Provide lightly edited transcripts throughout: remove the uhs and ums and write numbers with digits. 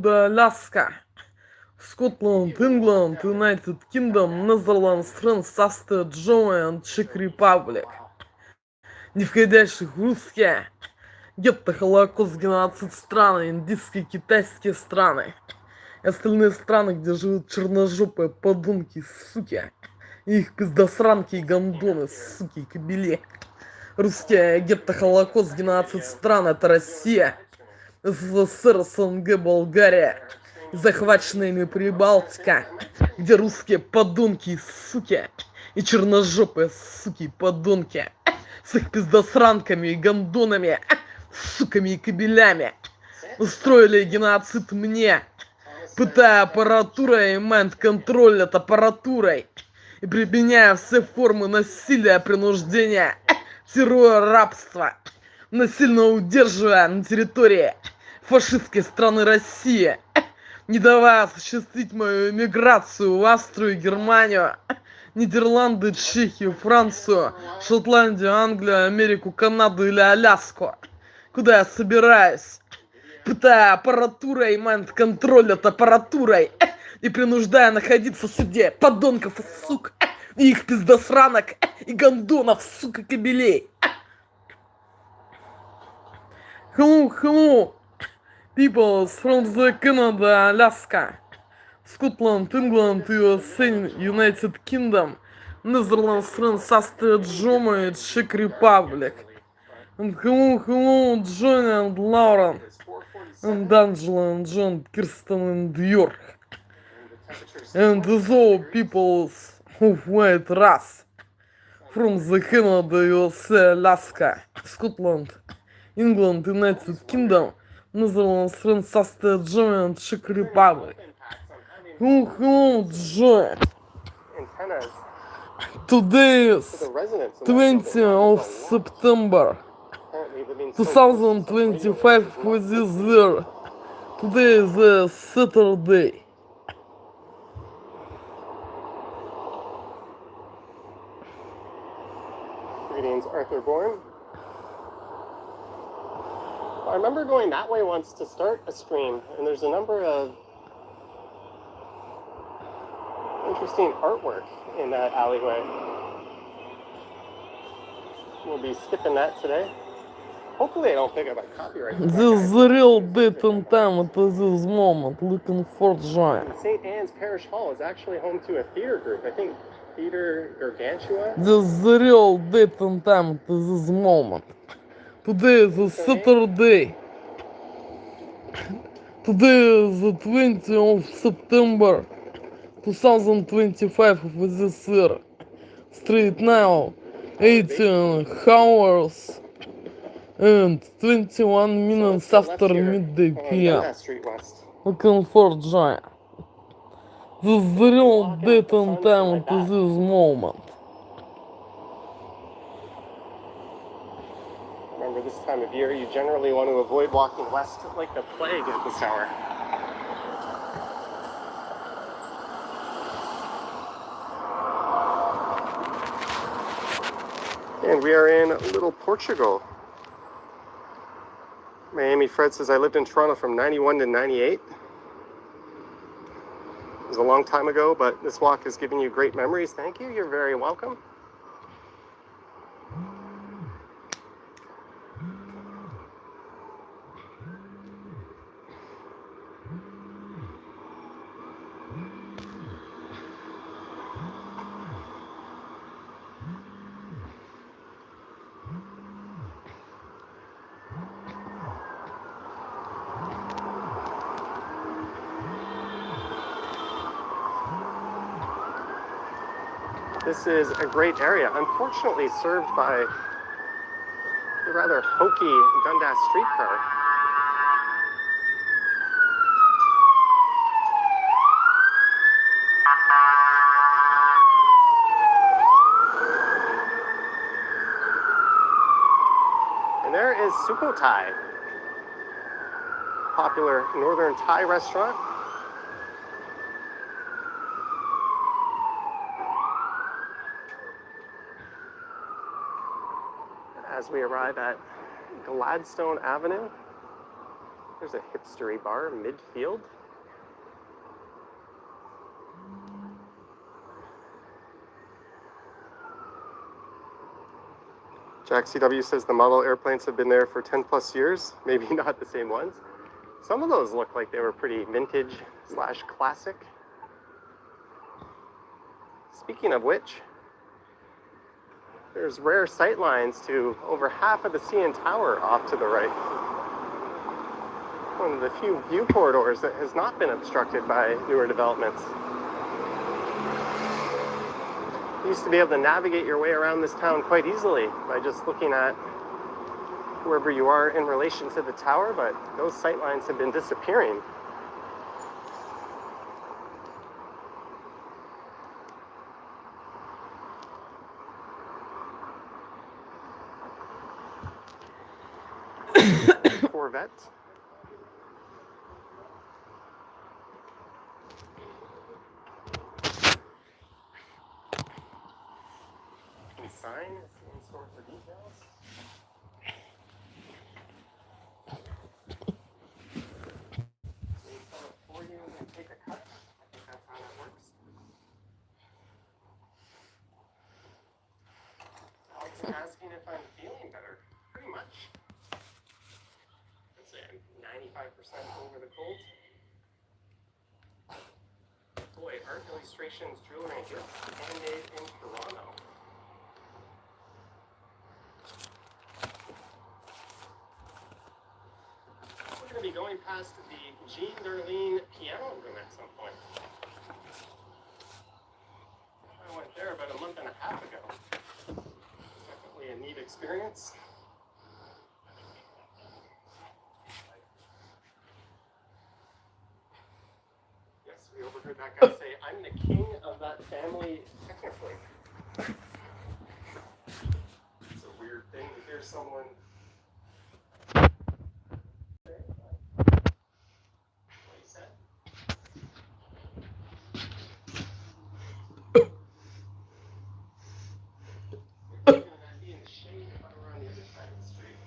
Аляска, Scotland, England, United Kingdom, Netherlands, France, Австрия, Germany, Czech Republic. Не входящих в русские, гетто, Холокост, геноцид страны, индийские, китайские страны. И остальные страны, где живут черножопые подонки, суки. И их пиздосранки и гондоны, суки, и кобели. Русские, гетто, Холокост, геноцид стран, это Россия. СССР, СНГ, Болгария, захваченная ими Прибалтика, где русские подонки и суки, и черножопые суки и подонки, с их пиздосранками и гондонами, суками и кобелями, устроили геноцид мне, пытая аппаратурой и мент-контроль над аппаратурой, и применяя все формы насилия, принуждения, террора, рабства, насильно удерживая на территории фашистской страны России, не давая осуществить мою эмиграцию в Австрию, Германию, Нидерланды, Чехию, Францию, Шотландию, Англию, Америку, Канаду или Аляску, куда я собираюсь, пытая аппаратурой и мент-контроль над аппаратурой и принуждая находиться в суде подонков и сук, и их пиздосранок и гондонов, сука, кобелей. Hello, people from the Canada, Alaska, Scotland, England, USA, United Kingdom, Netherlands, France, Austria, Germany, Czech Republic. And hello, John and Lauren, and Angela and John, Kirsten and York. And all peoples of white race from the Canada, USA, Alaska, Scotland, England, United Kingdom, Netherlands, France, Austria, Germany, and Czech Republic. Hello, Joy. Today is 20th of September 2025 for this year. Today is a Saturday. Greetings, Arthur Bourne. I remember going that way once to start a stream, and there's a number of interesting artwork in that alleyway. We'll be skipping that today. Hopefully I don't pick up a copyright. This is the real date and time at this moment. Looking for Joy. St. Anne's Parish Hall is actually home to a theater group. I think Theater Gargantua. This is the real date and time at this moment. Today is a Saturday. Today is the 20th of September 2025 of this year. Straight now, 18 hours and 21 minutes after midday PM. Looking for Joy. This is the real date and time at this moment. Remember, this time of year, you generally want to avoid walking west like the plague at this hour. And we are in Little Portugal. Miami Fred says, I lived in Toronto from 91 to 98. It was a long time ago, but this walk is giving you great memories. Thank you. You're very welcome. This is a great area, unfortunately served by a rather hokey Dundas streetcar. And there is Sukhothai, popular northern Thai restaurant. As we arrive at Gladstone Avenue. There's a hipstery bar midfield. Jack CW says the model airplanes have been there for 10 plus years, maybe not the same ones. Some of those look like they were pretty vintage slash classic. Speaking of which, there's rare sight lines to over half of the CN Tower off to the right. One of the few view corridors that has not been obstructed by newer developments. You used to be able to navigate your way around this town quite easily by just looking at wherever you are in relation to the tower, but those sight lines have been disappearing. Corvette. And sign in store for details. They sell it for you and take a cut. I think that's how that works. Alex is asking if I'm feeling better. Pretty much. I'd say I'm 95% over the cold. Boy, art illustrations, jewelry, and gifts handmade in Toronto. We're going to be going past the Jean Darlene piano room at some point. I went there about a month and a half ago. Definitely a neat experience. Yes, we overheard that guy say, "I'm the king of that family technically." It's a weird thing to hear someone say. What he said. We're going to be in the shade over on the other side of the street.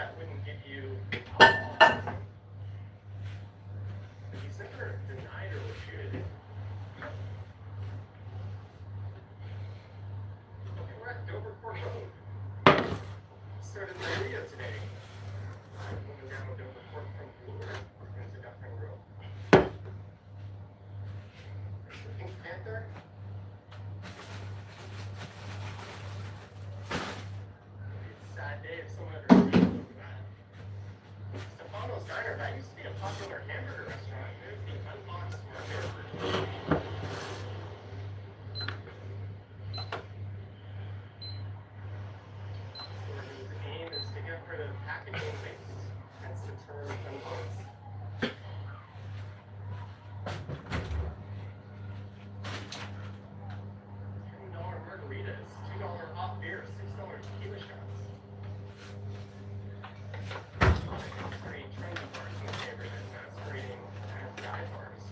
that wouldn't get you. He's never denied or refuted it. Okay, we're at Dovercourt Road. Started my video today. Moving down Dovercourt from Bloor into Dufferin Grove. There's the Pink Panther. It's a sad day if someone ever sees look at that. Stefano's Diner, that used to be a popular hamburger restaurant. There's the unboxed hamburger. The aim is to get rid of packaging waste. Hence the term unboxed. $10 margaritas, $2 off beer, $6 tequila shots. Very trendy bars in the neighborhood, masquerading as dive bars.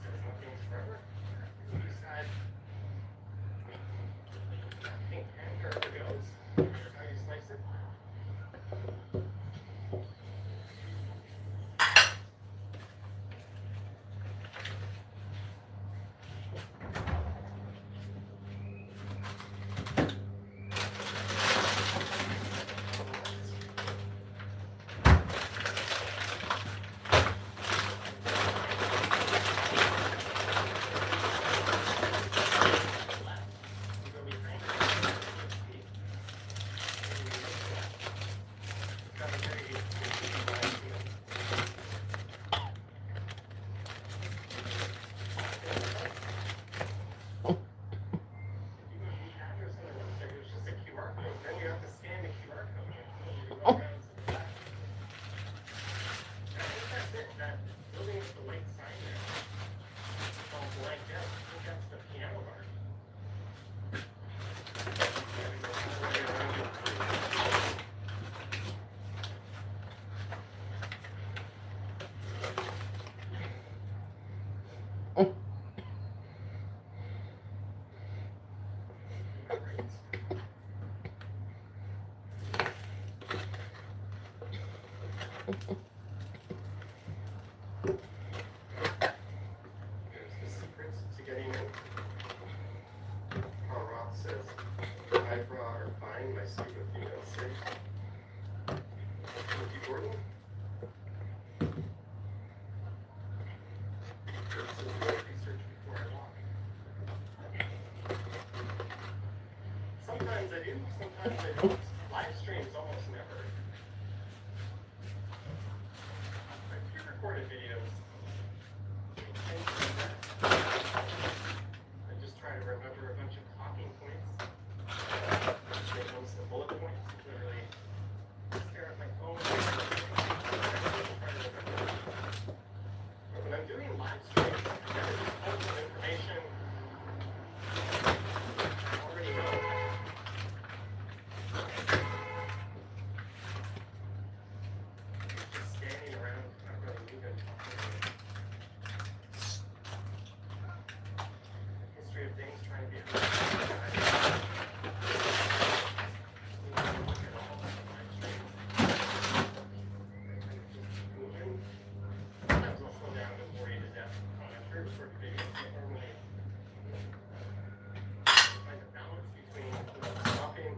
Says nothing's forever. You decide Pink Panther goes. Here's how you slice it. Here's the secrets to getting in. Paul Roth says, eyebrow are fine, my sleep with female safe. Ricky Gordon. Says, research before I walk. Sometimes I do, sometimes I don't. Live streams almost never. My pre-recorded videos. I just try to remember a bunch of talking points. Make notes of bullet points. Literally stare at my phone. Try to remember. But when I'm doing live streams, I gotta just pull some information I already know. Just standing around, not really moving. History of things, trying to be sometimes I'll slow down and bore you to death on my pre-recorded videos. I normally find a balance between stopping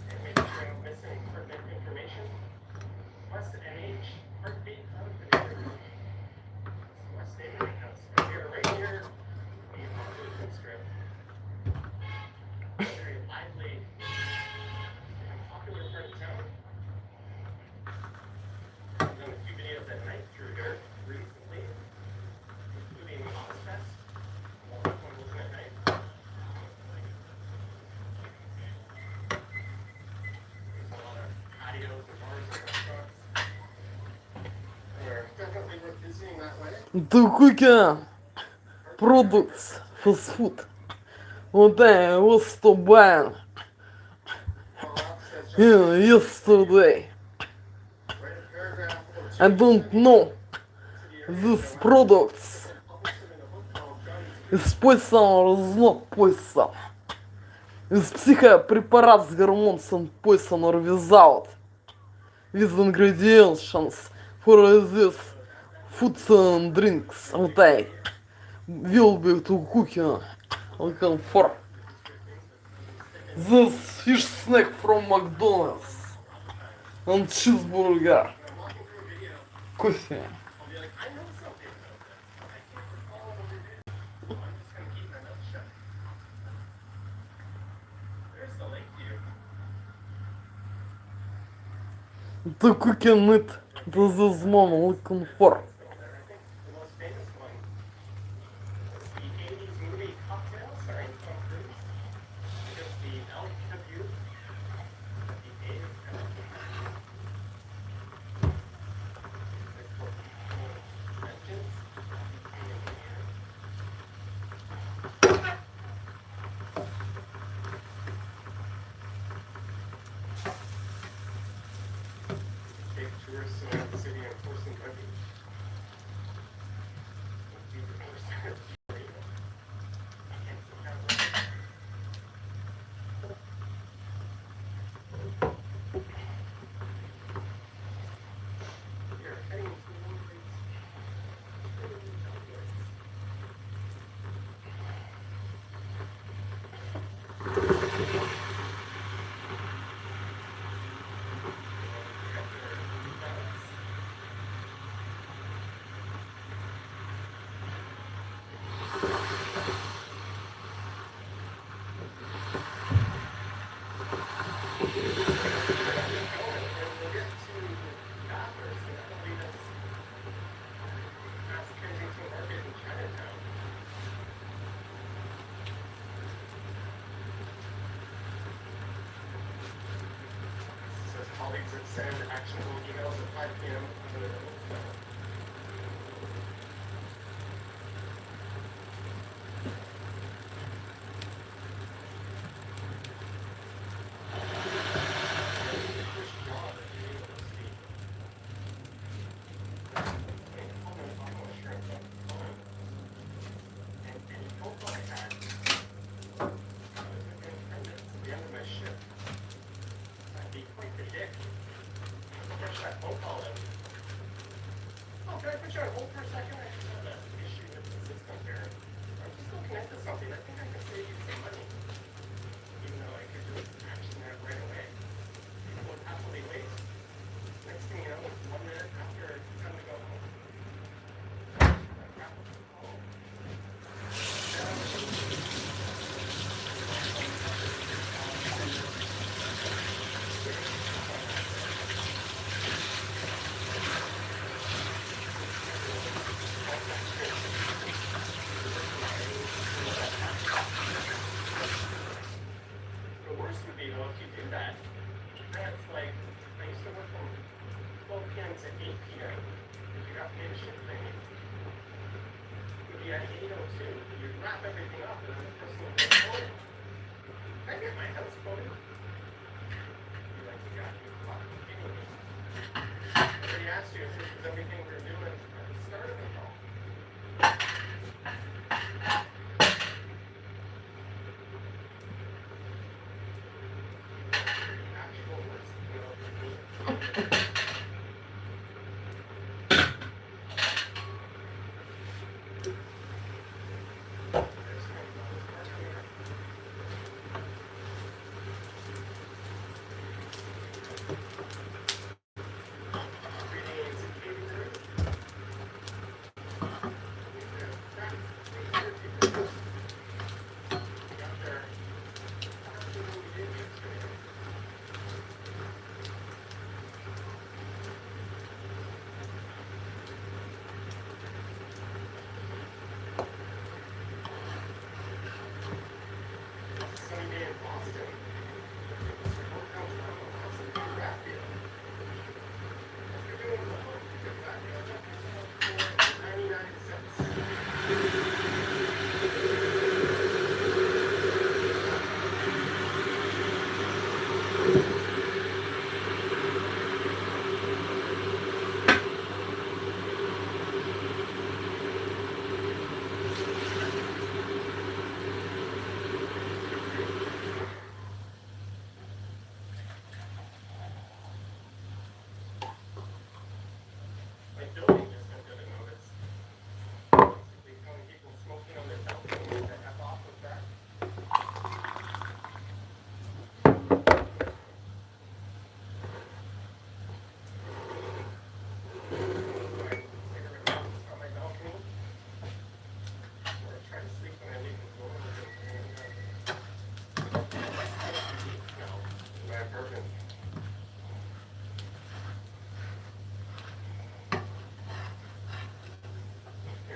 and making sure I don't miss any pertinent information. West NH, heartbeat out of the video. West Neighborhood House. Right here, the Apocalypse Strip. Very lively and popular part of town. I've done a few videos at night through here recently, including Ozfest. One was at night. There's a lot of patios and bars and restaurants. They're definitely worth visiting that way. Только продукт, фастфуд. Вот that was to buy yesterday. I don't know these products Из пояса разнот пояса. Из психопрепарат с гормонцем poison or without. With ingredients for this foods and drinks today will be to cooking looking for this fish snack from McDonald's and cheeseburger. Кофе. The cooking it this is mom looking for. The most famous one was the 80s movie Cocktail starring Tom Cruise. Because the elk debut at the age of 17. Take tourists around the city enforcing druggies. Colleagues that send actionable emails at 5 p.m.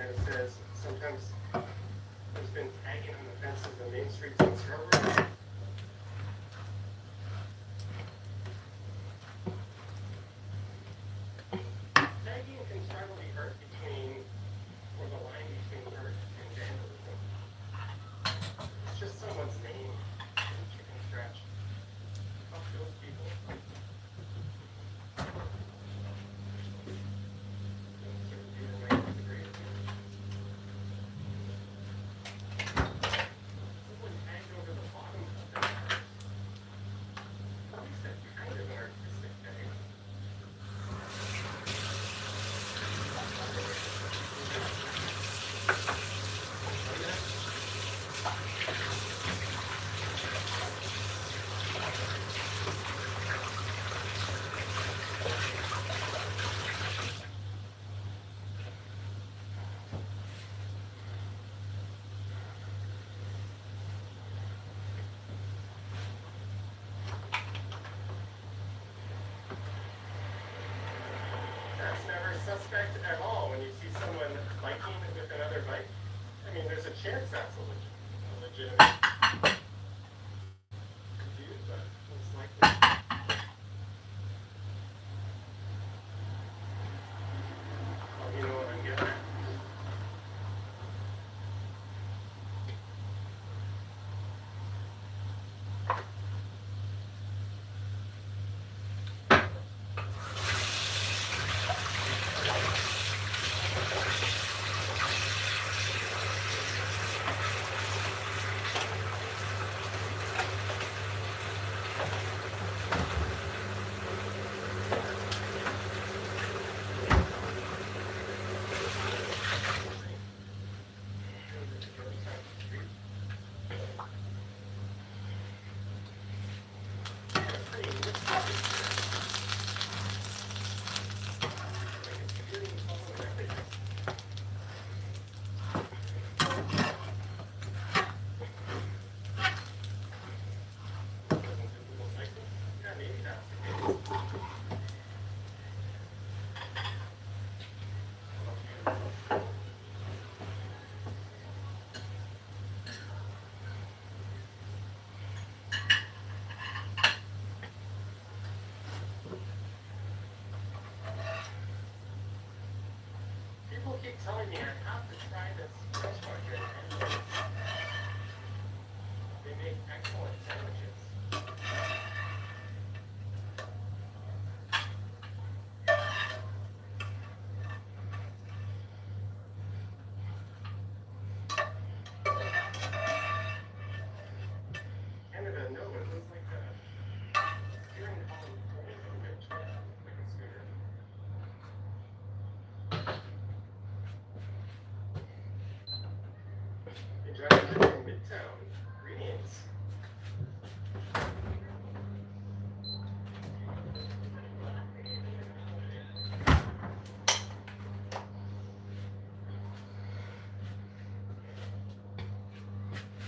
and it says sometimes there's been tagging on the fences of main streets in Scarborough. Tagging can probably hurt between, or the line between hurt and vandalism. It's just someone's name in a chicken scratch. Fuck those people. Someone tagged over the bottom of their cars. At least that's kind of an artistic tag. That's never suspect at all when you see someone biking with another bike. I mean, there's a chance that's a legitimate dude, but most likely. Oh, you know what I'm getting at? People keep telling me I have to try this restaurant here in Canada. They make excellent sandwiches. Canada, no, it was like a steering column pulling a winch like a scooter. They drive through Midtown. Greetings.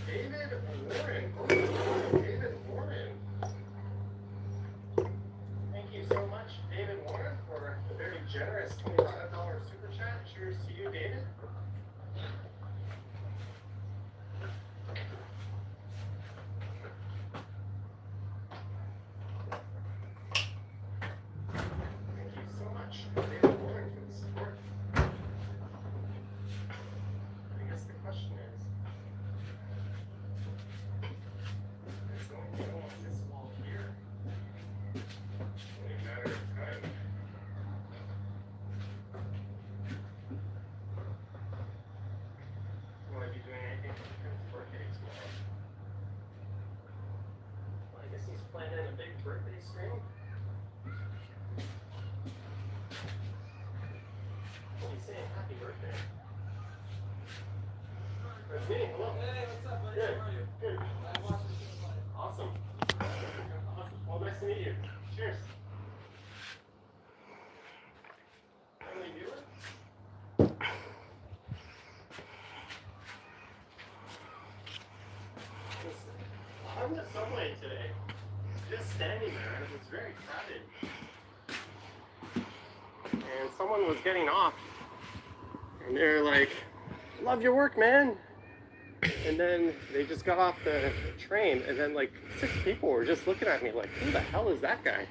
David Warren. Oh, David Warren. Thank you so much, David Warren, for the very generous $25 super chat. Cheers to you, David. Thank you so much, David Warren, for the support. I guess the question is going to go on this wall here. Only a matter of time. Will I be doing anything for Prince's birthday tomorrow? Well, I guess he's planning a big birthday stream. Well, he's saying happy birthday. That's me. Hello. Hey, what's up, buddy? Good. How are you? Good. I'm watching the fight. Awesome. Awesome. Well, nice to meet you. Cheers. Family viewer? On the subway today, just standing there, and it was very crowded. And someone was getting off, And they're like, love your work, man. And then they just got off the train, and then like 6 people were just looking at me like, who the hell is that guy?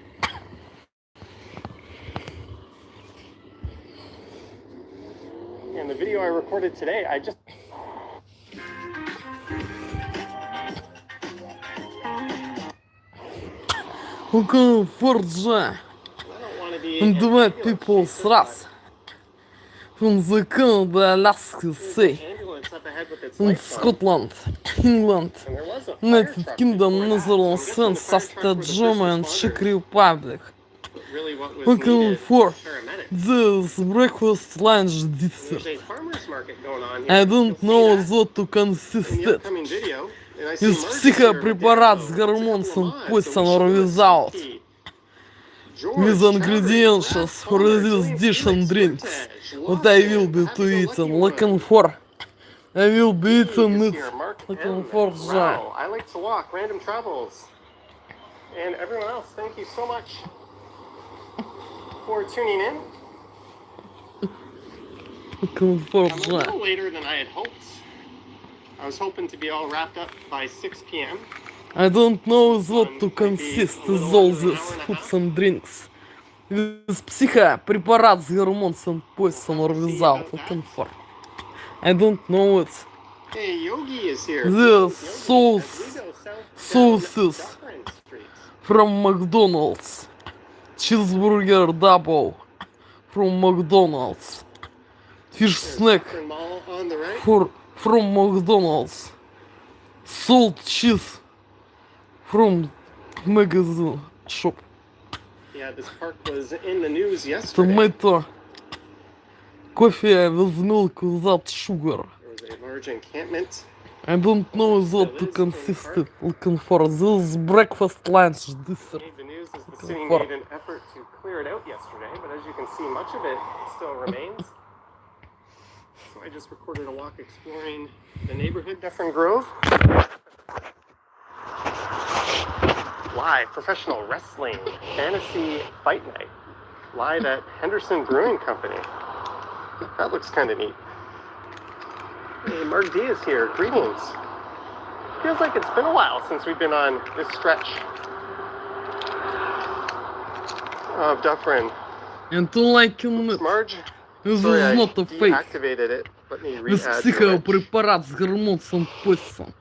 And the video I recorded today, I just... Около Форджа. And два people сраз. From the Canada, Alasky Sea. In Scotland, England, United Kingdom, Netherlands, France, Saskatchewan, Germany, and Czech Republic. Looking for this breakfast, lunch, dessert. I don't know what to consist it. Is psychopреparat с гормоном poison or without. With ingredients for this dish and drinks. What I will be to eat and looking for. I will be eating it. Looking for that. I like to walk, random travels. And everyone else, thank you so much for tuning in. Looking for I'm a little that. later than I had hoped. I was hoping to be all wrapped up by 6 p.m. I don't know what to consist is all these foods and drinks. With psychopреparat с гормоном poison or without. Looking for. I don't know it. Hey, Yogi is here. The sauces from McDonald's. Cheeseburger double from McDonald's. Fish snack On the right. from McDonald's. Salt cheese from magazine shop. Yeah, this park was in the news yesterday. Tomato. Coffee with milk without sugar. There was a large encampment. I don't know what to consist it. Looking for this breakfast, lunch, dessert. The news is the city For- made an effort to clear it out yesterday, but as you can see, much of it still remains. So I just recorded a walk exploring the neighborhood, Dufferin Grove. Live professional wrestling, fantasy fight night, live at Henderson Brewing Company. That looks kind of neat. Hey, Mark D is here. Greetings. Feels like it's been a while since we've been on this stretch of Dufferin. And to liking it. Marge, This sorry, is I not a fake. deactivated it. Let me This re-add your wrench. psychopреparat с гормоном poison.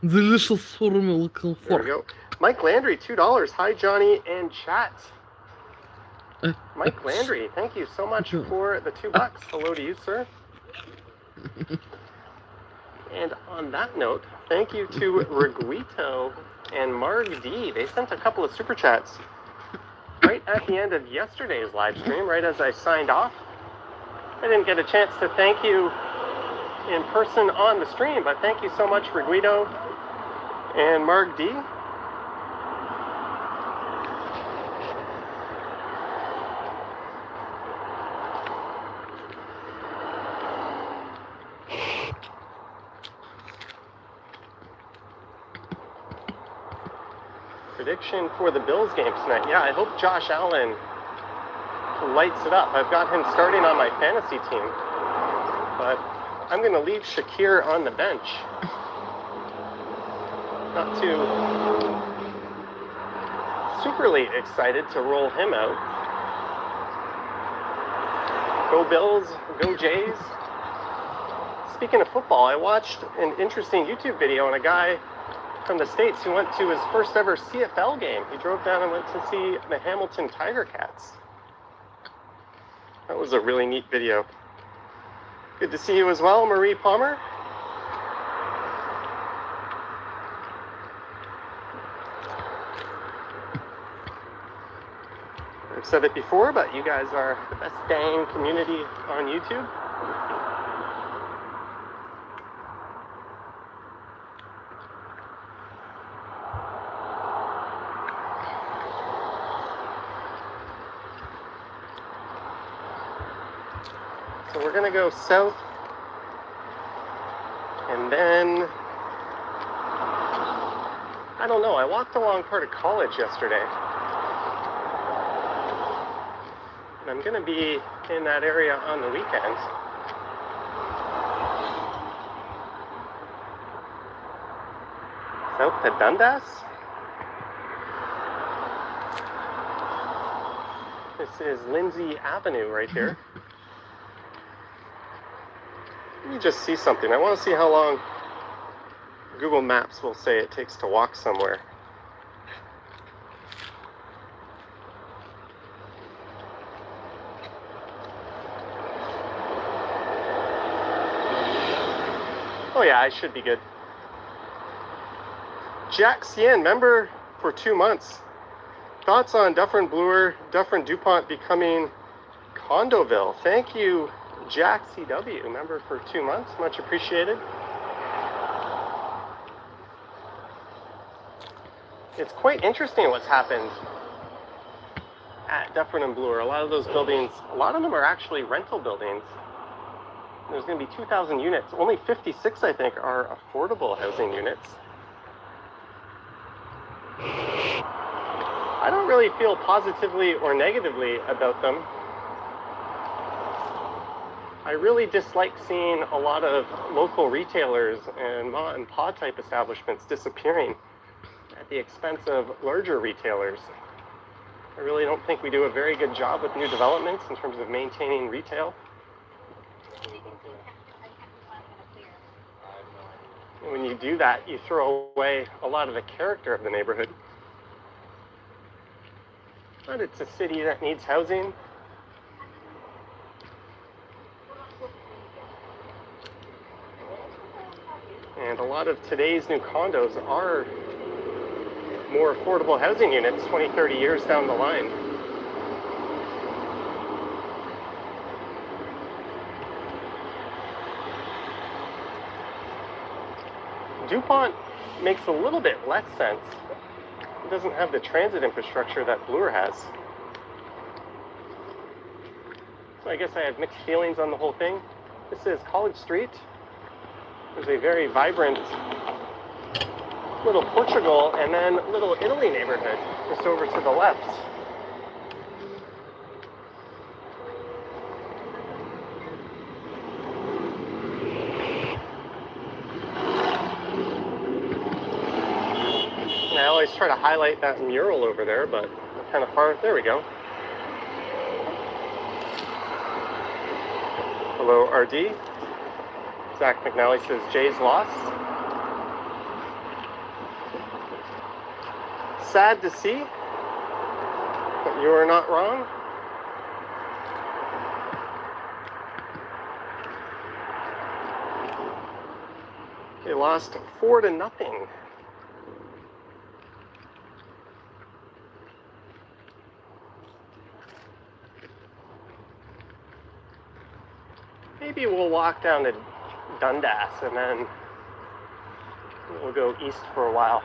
Delicious formula looking There we for. go. Mike Landry, $2. Hi, Johnny and chat. Mike Landry, thank you so much for the $2. Hello to you, sir. And on that note, thank you to Reguito and Marg D. They sent a couple of super chats right at the end of yesterday's live stream, right as I signed off. I didn't get a chance to thank you in person on the stream, but thank you so much, Reguito and Marg D. Prediction for the Bills game tonight. Yeah, I hope Josh Allen lights it up. I've got him starting on my fantasy team, but I'm going to leave Shakir on the bench. Not too superly excited to roll him out. Go Bills, go Jays. Speaking of football, I watched an interesting YouTube video on a guy from the States who went to his first ever CFL game. He drove down and went to see the Hamilton Tiger Cats. That was a really neat video. Good to see you as well, Marie Palmer. I've said it before, but you guys are the best dang community on YouTube. So we're gonna go south, and then, I don't know, I walked along part of college yesterday. And I'm gonna be in that area on the weekends. South to Dundas. This is Lindsay Avenue right here. Let me just see something. I want to see how long Google Maps will say it takes to walk somewhere. Oh yeah, I should be good. Jack Cien, member for 2 months. Thoughts on Dufferin Bloor, Dufferin DuPont becoming Condoville? Thank you, Jack CW, member for 2 months. Much appreciated. It's quite interesting what's happened at Dufferin and Bloor. A lot of those buildings, a lot of them are actually rental buildings. There's going to be 2,000 units. Only 56, I think, are affordable housing units. I don't really feel positively or negatively about them. I really dislike seeing a lot of local retailers and ma and pa type establishments disappearing at the expense of larger retailers. I really don't think we do a very good job with new developments in terms of maintaining retail. And when you do that, you throw away a lot of the character of the neighborhood. But it's a city that needs housing. And a lot of today's new condos are more affordable housing units 20, 30 years down the line. DuPont makes a little bit less sense. It doesn't have the transit infrastructure that Bloor has. So I guess I have mixed feelings on the whole thing. This is College Street. There's a very vibrant little Portugal and then little Italy neighborhood just over to the left. And I always try to highlight that mural over there, but I'm kind of far. There we go. Hello, RD. Zach McNally says Jay's lost. Sad to see, but you are not wrong. They lost 4-0. Maybe we'll walk down to Dundas and then we'll go east for a while.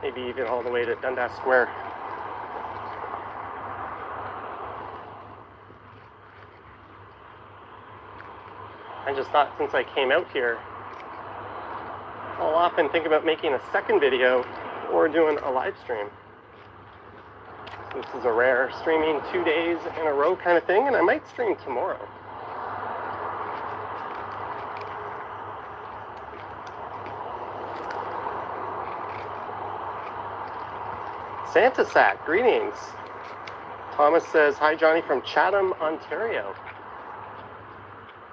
Maybe even all the way to Dundas Square. I just thought since I came out here, I'll often think about making a second video or doing a live stream. This is a rare streaming 2 days in a row kind of thing, and I might stream tomorrow. Santa Sat, greetings. Thomas says, hi Johnny from Chatham, Ontario.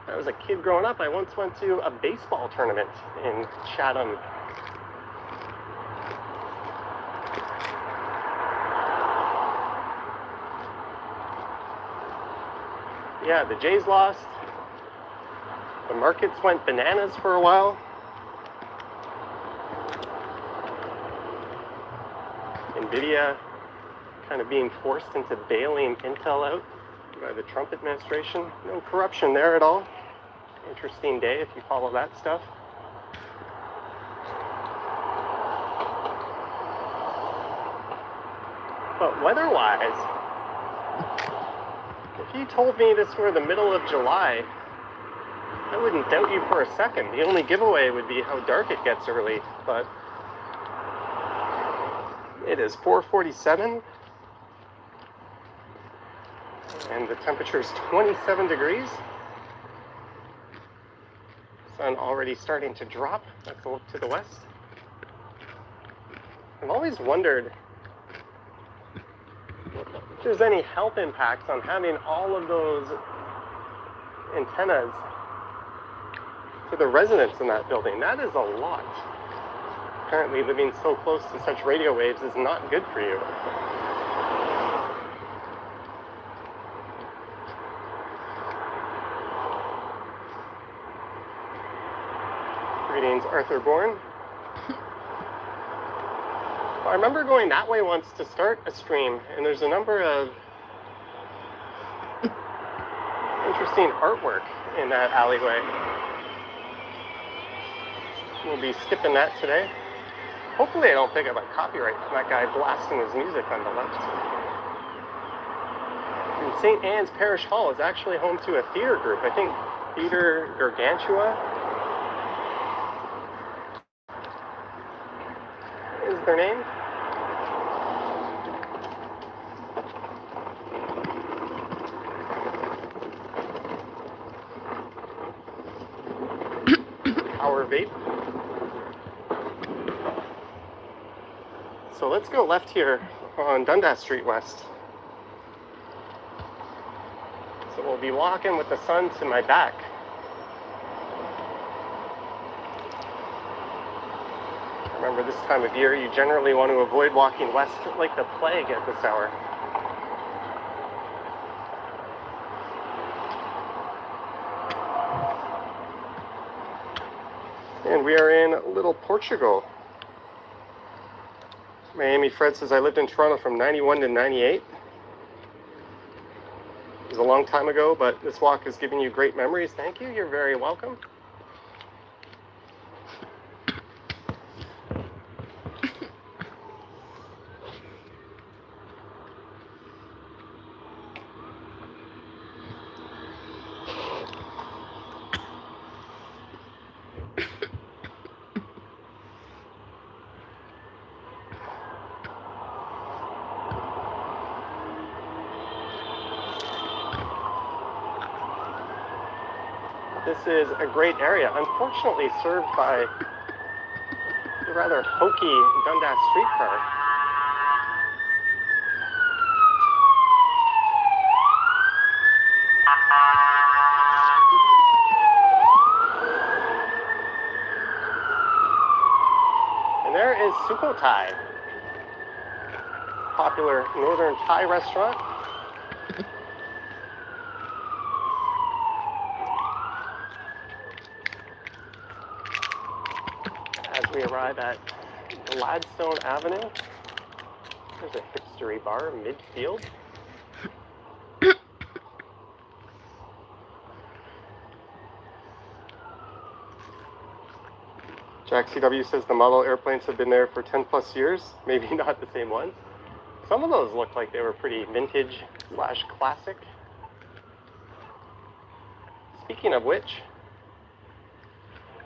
I was a kid growing up. I once went to a baseball tournament in Chatham. Yeah, the Jays lost. The markets went bananas for a while. NVIDIA kind of being forced into bailing Intel out by the Trump administration. No corruption there at all. Interesting day if you follow that stuff. But weather-wise, if you told me this were the middle of July, I wouldn't doubt you for a second. The only giveaway would be how dark it gets early, but it is 4:47, and the temperature is 27 degrees. sun already starting to drop. That's a look to the west. I've always wondered if there's any health impacts on having all of those antennas to the residents in that building. That is a lot. Apparently living so close to such radio waves is not good for you. Greetings, Arthur Bourne. I remember going that way once to start a stream, and there's a number of interesting artwork in that alleyway. We'll be skipping that today. Hopefully I don't pick up a copyright from that guy blasting his music on the left. And St. Anne's Parish Hall is actually home to a theater group. I think Theater Gargantua is their name. Power vape. So let's go left here on Dundas Street West. So we'll be walking with the sun to my back. Remember, this time of year, you generally want to avoid walking west like the plague at this hour. And we are in Little Portugal. Miami Fred says, I lived in Toronto from 91 to 98. It was a long time ago, but this walk has given you great memories. Thank you. You're very welcome. This is a great area, unfortunately served by a rather hokey Dundas streetcar. And there is Sukhothai, popular northern Thai restaurant. We arrive at Gladstone Avenue. There's a hipstery bar, midfield. Jack CW says the model airplanes have been there for 10 plus years. Maybe not the same ones. Some of those look like they were pretty vintage / classic. Speaking of which,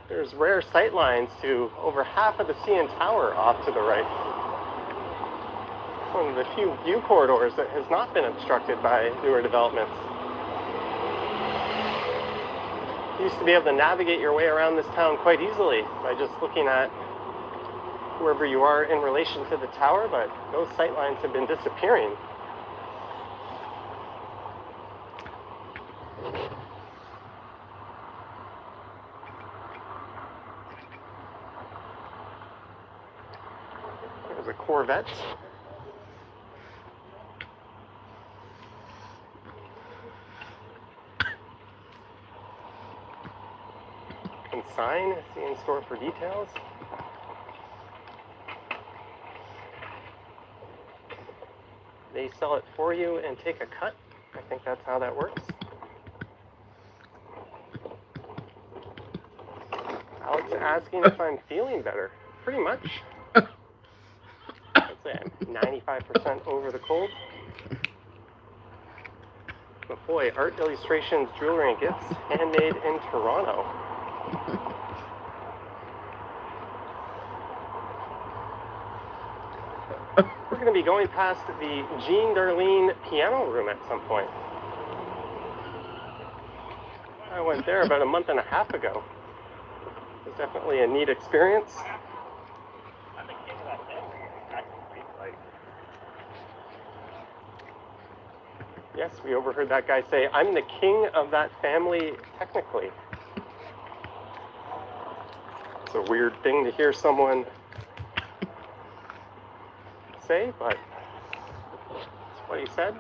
there's rare sight lines to over half of the CN Tower off to the right. One of the few view corridors that has not been obstructed by newer developments. You used to be able to navigate your way around this town quite easily by just looking at wherever you are in relation to the tower, but those sight lines have been disappearing. There's a Corvette. Consign, see in store for details. They sell it for you and take a cut. I think that's how that works. Alex asking if I'm feeling better. Pretty much. I'd say I'm 95% over the cold. But boy, art illustrations, jewelry, and gifts handmade in Toronto. We're going to be going past the Jean Darlene piano room at some point. I went there about a month and a half ago. It's definitely a neat experience. I'm the king of that family, technically. Like, Yes, we overheard that guy say, "I'm the king of that family, technically." It's a weird thing to hear someone say, but that's what he said.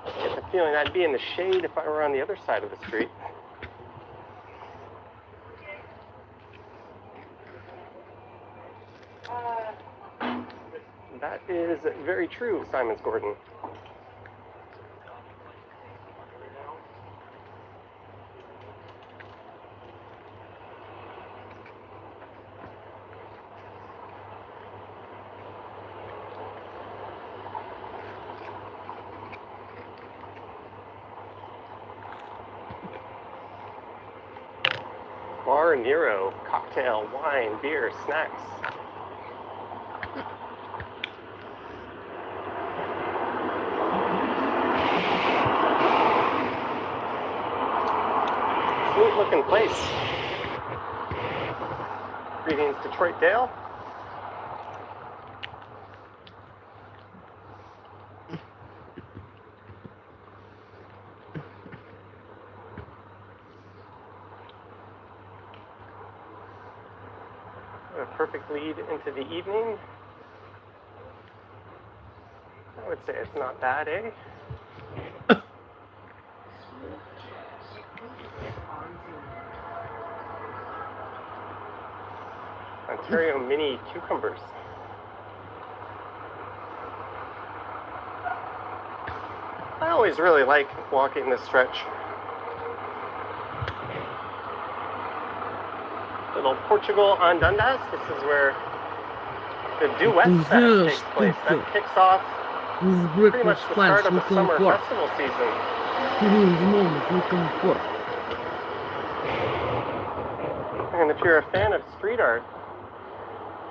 I get the feeling I'd be in the shade if I were on the other side of the street. That is very true, Simons Gordon. Bar Nero, cocktail, wine, beer, snacks. Sweet looking place. Greetings, Detroit Dale. A perfect lead into the evening. I would say it's not bad, eh? Ontario mini cucumbers. I always really like walking this stretch. Little Portugal on Dundas. This is where the Due West Fest takes place. That kicks off pretty much the start of the summer festival season. And if you're a fan of street art,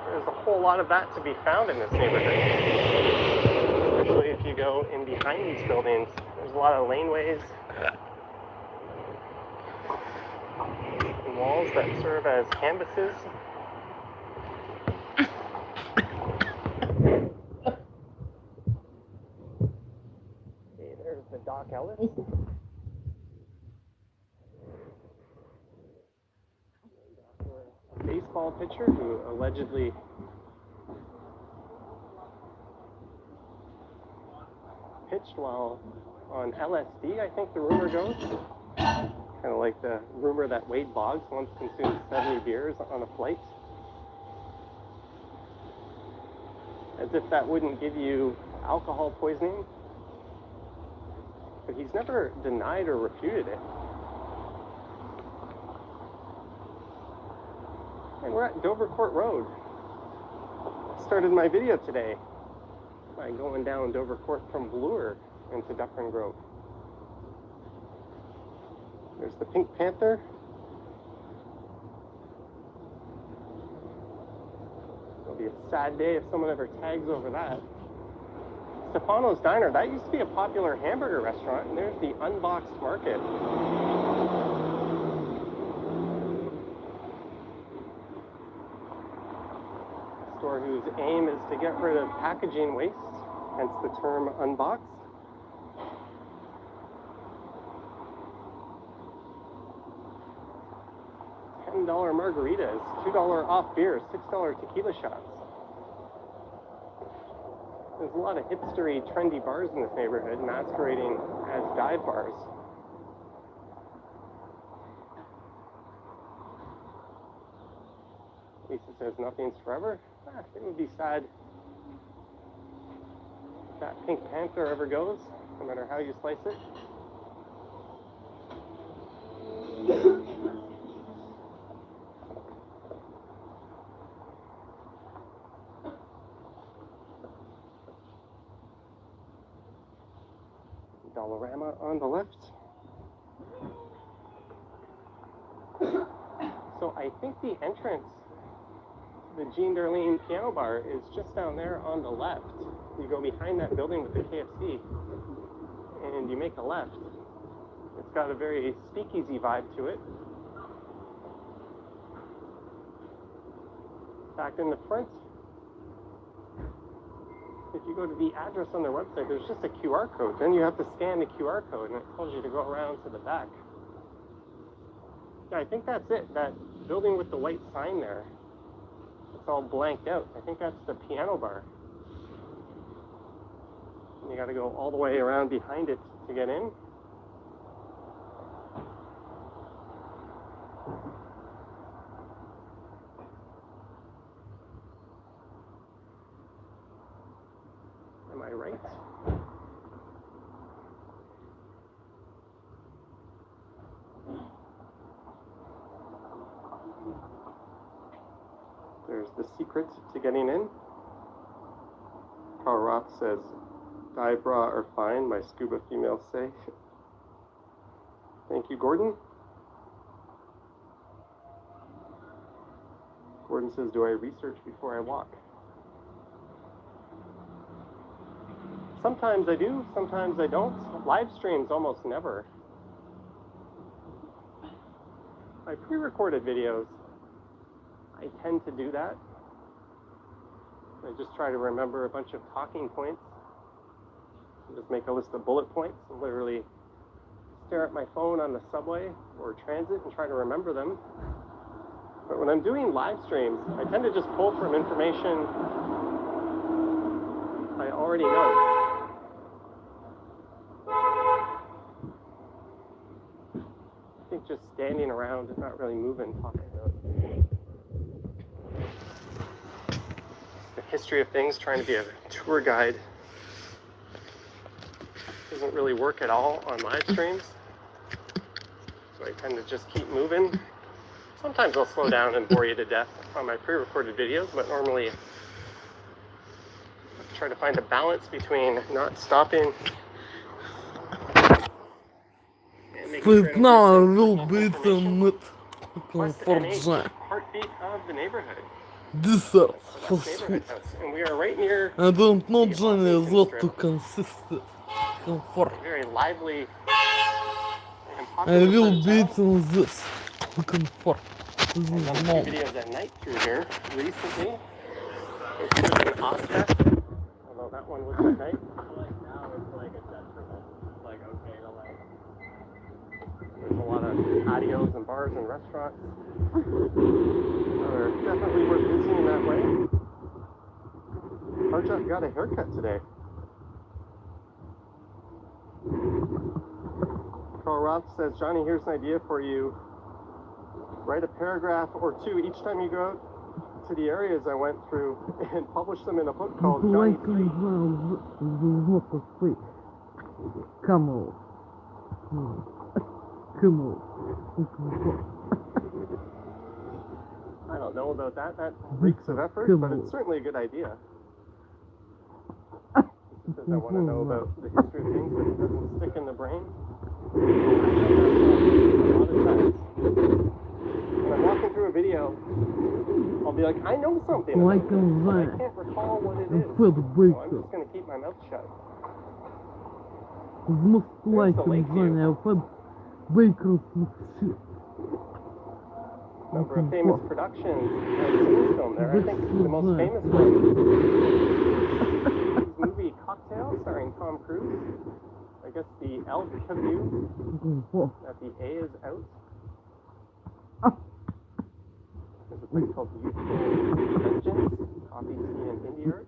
there's a whole lot of that to be found in this neighborhood. Especially if you go in behind these buildings. There's a lot of laneways and walls that serve as canvases. Okay, there's the Doc Ellis. A baseball pitcher who allegedly pitched while on LSD, I think the rumor goes. Kind of like the rumor that Wade Boggs once consumed 70 beers on a flight. As if that wouldn't give you alcohol poisoning. But he's never denied or refuted it. And we're at Dover Court Road. Started my video today by going down Dover Court from Bloor into Dufferin Grove. There's the Pink Panther. It'll be a sad day if someone ever tags over that. Stefano's Diner, that used to be a popular hamburger restaurant, and there's the Unboxed Market. A store whose aim is to get rid of packaging waste, hence the term unboxed. $10 margaritas, $2 off beers, $6 tequila shots. There's a lot of hipstery, trendy bars in this neighborhood masquerading as dive bars. Lisa says nothing's forever. It would be sad if that Pink Panther ever goes, no matter how you slice it. Dollarama on the left. So I think the entrance to the Jean Darlene Piano Bar is just down there on the left. You go behind that building with the KFC. and you make a left. It's got a very speakeasy vibe to it. In fact, in the front, if you go to the address on their website, there's just a QR code. Then you have to scan the QR code, and it tells you to go around to the back. Yeah, I think that's it. That building with the white sign there, it's all blanked out. I think that's the piano bar. And you got to go all the way around behind it to get in. Am I right? There's the secret to getting in. Carl Roth says, dive bra are fine, my scuba females say. Thank you, Gordon. Gordon says, do I research before I walk? Sometimes I do, sometimes I don't. Live streams almost never. My pre-recorded videos, I tend to do that. I just try to remember a bunch of talking points. Just make a list of bullet points and literally stare at my phone on the subway or transit and try to remember them. But when I'm doing live streams, I tend to just pull from information I already know. I think just standing around and not really moving, talking about the history of things, trying to be a tour guide doesn't really work at all on live streams. So I tend to just keep moving. Sometimes I'll slow down and bore you to death on my pre-recorded videos, but normally I try to find a balance between not stopping and making sure I don't miss information. Plus the NH, heartbeat of the neighborhood. Dessert So for that's sweet. neighborhood house, and we are right near I don't know the Johnny Austin what Strip. to consist comfort. A very lively and I popular will part of be town. in this comfort. This I've is done a no. few videos at night through here recently. It's just an Ozfest, although that one was at night. Like now it's like a detriment. It's like okay to like. There's a lot of patios and bars and restaurants. Are definitely worth visiting that way. Arjun got a haircut today. Carl Roth says, Johnny, here's an idea for you. Write a paragraph or two each time you go out to the areas I went through and publish them in a book called Johnny Street. Come on. Come on. I don't know about that. That reeks of effort, but it's certainly a good idea. Because I want to know about the history of things that doesn't stick in the brain. A lot of times, when I'm walking through a video, I'll be like, I know something about this, but I can't recall what it is. So I'm just going to keep my mouth shut. There's the lake view. Number of famous productions and film there. I think the most famous one is the movie Cocktail starring Tom Cruise. I guess the Elk view that the A is out. There's a place called Youthful Vengeance, Coffee, Tea, and Indie Art.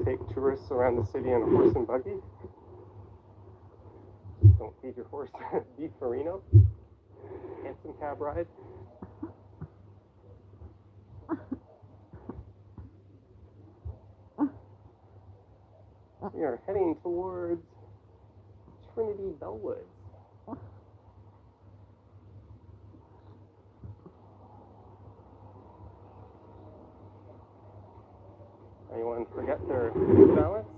Take tourists around the city on a horse and buggy. Don't feed your horse beef merino. Handsome cab ride. We are heading towards Trinity Bellwoods. Anyone forget their balance?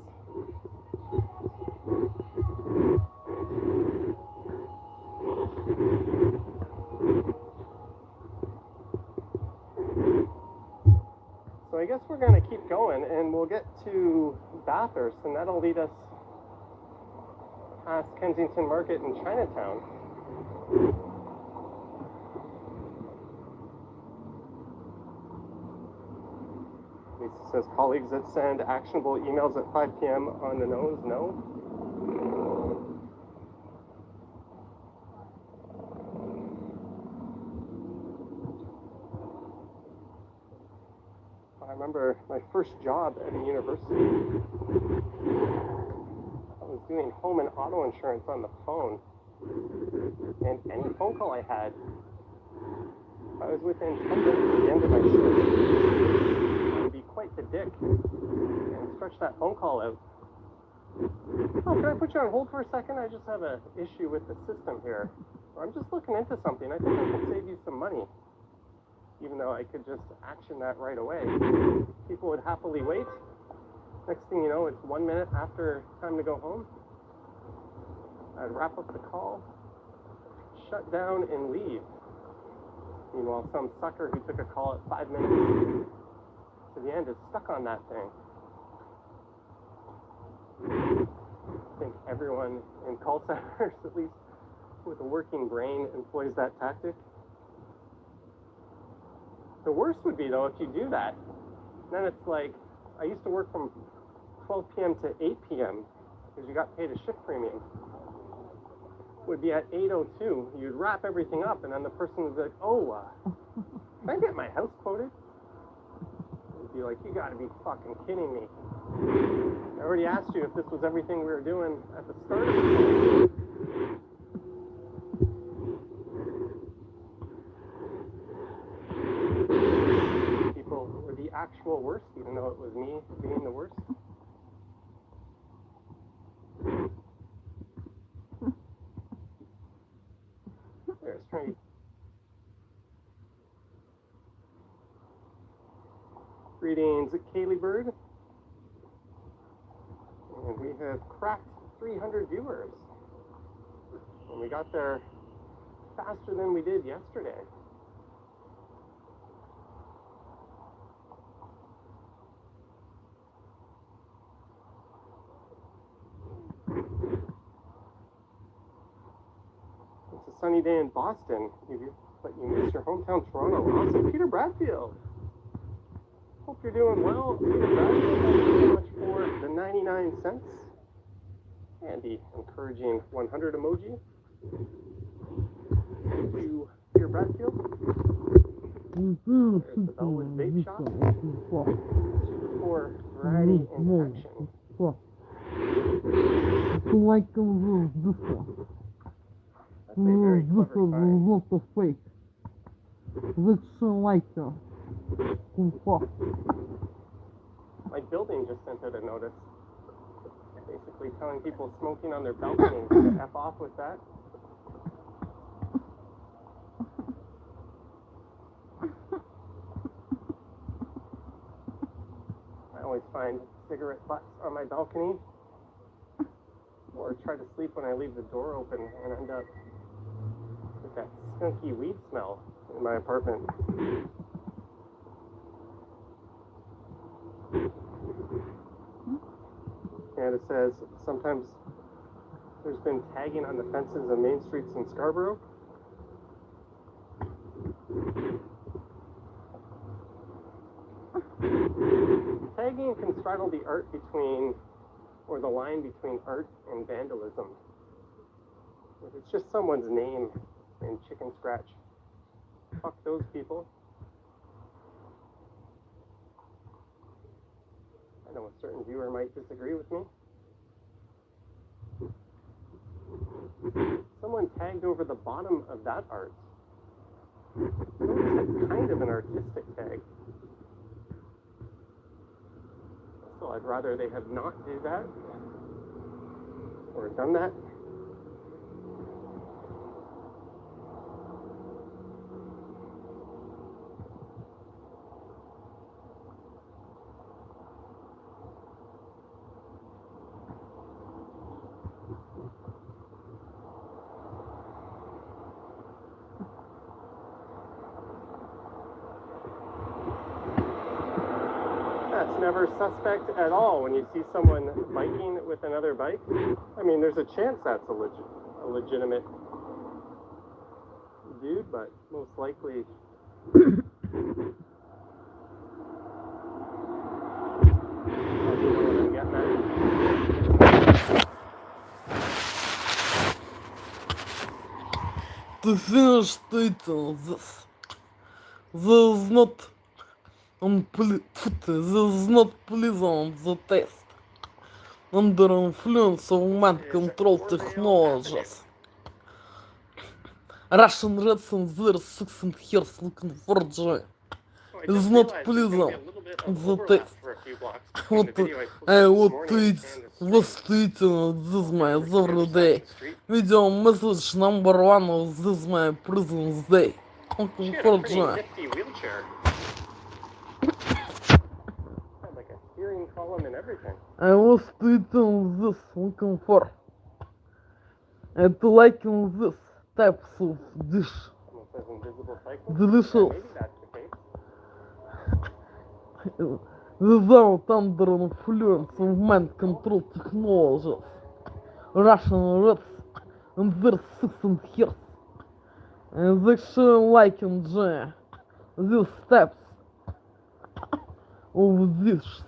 guess we're going to keep going, and we'll get to Bathurst, and that'll lead us past Kensington Market in Chinatown. Lisa says, colleagues that send actionable emails at 5 p.m. on the nose, no. I remember my first job at a university. I was doing home and auto insurance on the phone. And any phone call I had, if I was within 10 minutes of the end of my shift, I would be quite the dick and stretch that phone call out. Oh, can I put you on hold for a second? I just have an issue with the system here. Or I'm just looking into something. I think I can save you some money. Even though I could just action that right away. People would happily wait. Next thing you know, it's 1 minute after time to go home. I'd wrap up the call, shut down, and leave. Meanwhile, some sucker who took a call at 5 minutes to the end is stuck on that thing. I think everyone in call centers, at least with a working brain, employs that tactic. The worst would be, though, if you do that, then it's like, I used to work from 12 p.m. to 8 p.m. because you got paid a shift premium. Would be at 8:02, you'd wrap everything up, and then the person would be like, oh, can I get my house quoted? You'd be like, you gotta be fucking kidding me. I already asked you if this was everything we were doing at the start of the call. Actual worst, even though it was me being the worst. There's straight. Greetings, Kaylee Bird. And we have cracked 300 viewers. And we got there faster than we did yesterday. Sunny day in Boston, but you missed your hometown Toronto. Awesome. Peter Bradfield. Hope you're doing well. Peter Bradfield, thank you so much for the 99 cents. And the encouraging 100 emoji. Thank you, Peter Bradfield. There's the Bellwood Vape Shop. 2-4 variety in action. That's a very clever sign. Not a fake. Looks like a My building just sent out a notice, basically telling people smoking on their balconies to F off with that. I always find cigarette butts on my balcony, or try to sleep when I leave the door open and end up with that skunky weed smell in my apartment. And it says sometimes there's been tagging on the fences of main streets in Scarborough. Tagging can straddle the art between, or the line between art and vandalism. If it's just someone's name in chicken scratch, fuck those people. I know a certain viewer might disagree with me. Someone tagged over the bottom of that art. It's kind of an artistic tag. So I'd rather they have not do that or done that. it's never suspect at all when you see someone biking with another bike. I mean, there's a chance that's a legitimate dude, but most likely. You know what I'm getting at? To finish stating this, there is not pleasant the taste under influence of mind control technologies. Russian Reds and their 6 years looking for joy. Oh, I It's just not realized there's gonna be a pleasant little bit of the overlap taste. for a few blocks between the Вот, video I posted вот this morning tweets, and the was stream. tweeting this my We're on the every other side day. of the street. Video message number 1 of this my President's Day. Looking She had for a pretty joy. nifty wheelchair. Had like a hearing column and everything. I was tweeting this, looking for and liking this types of dish. Almost says invisible cyclist. Delicious. Yeah, maybe that's the case. Without under influence of mind control technologies. Russian Reds and their 6 years. And they show liking joy. These types of dishes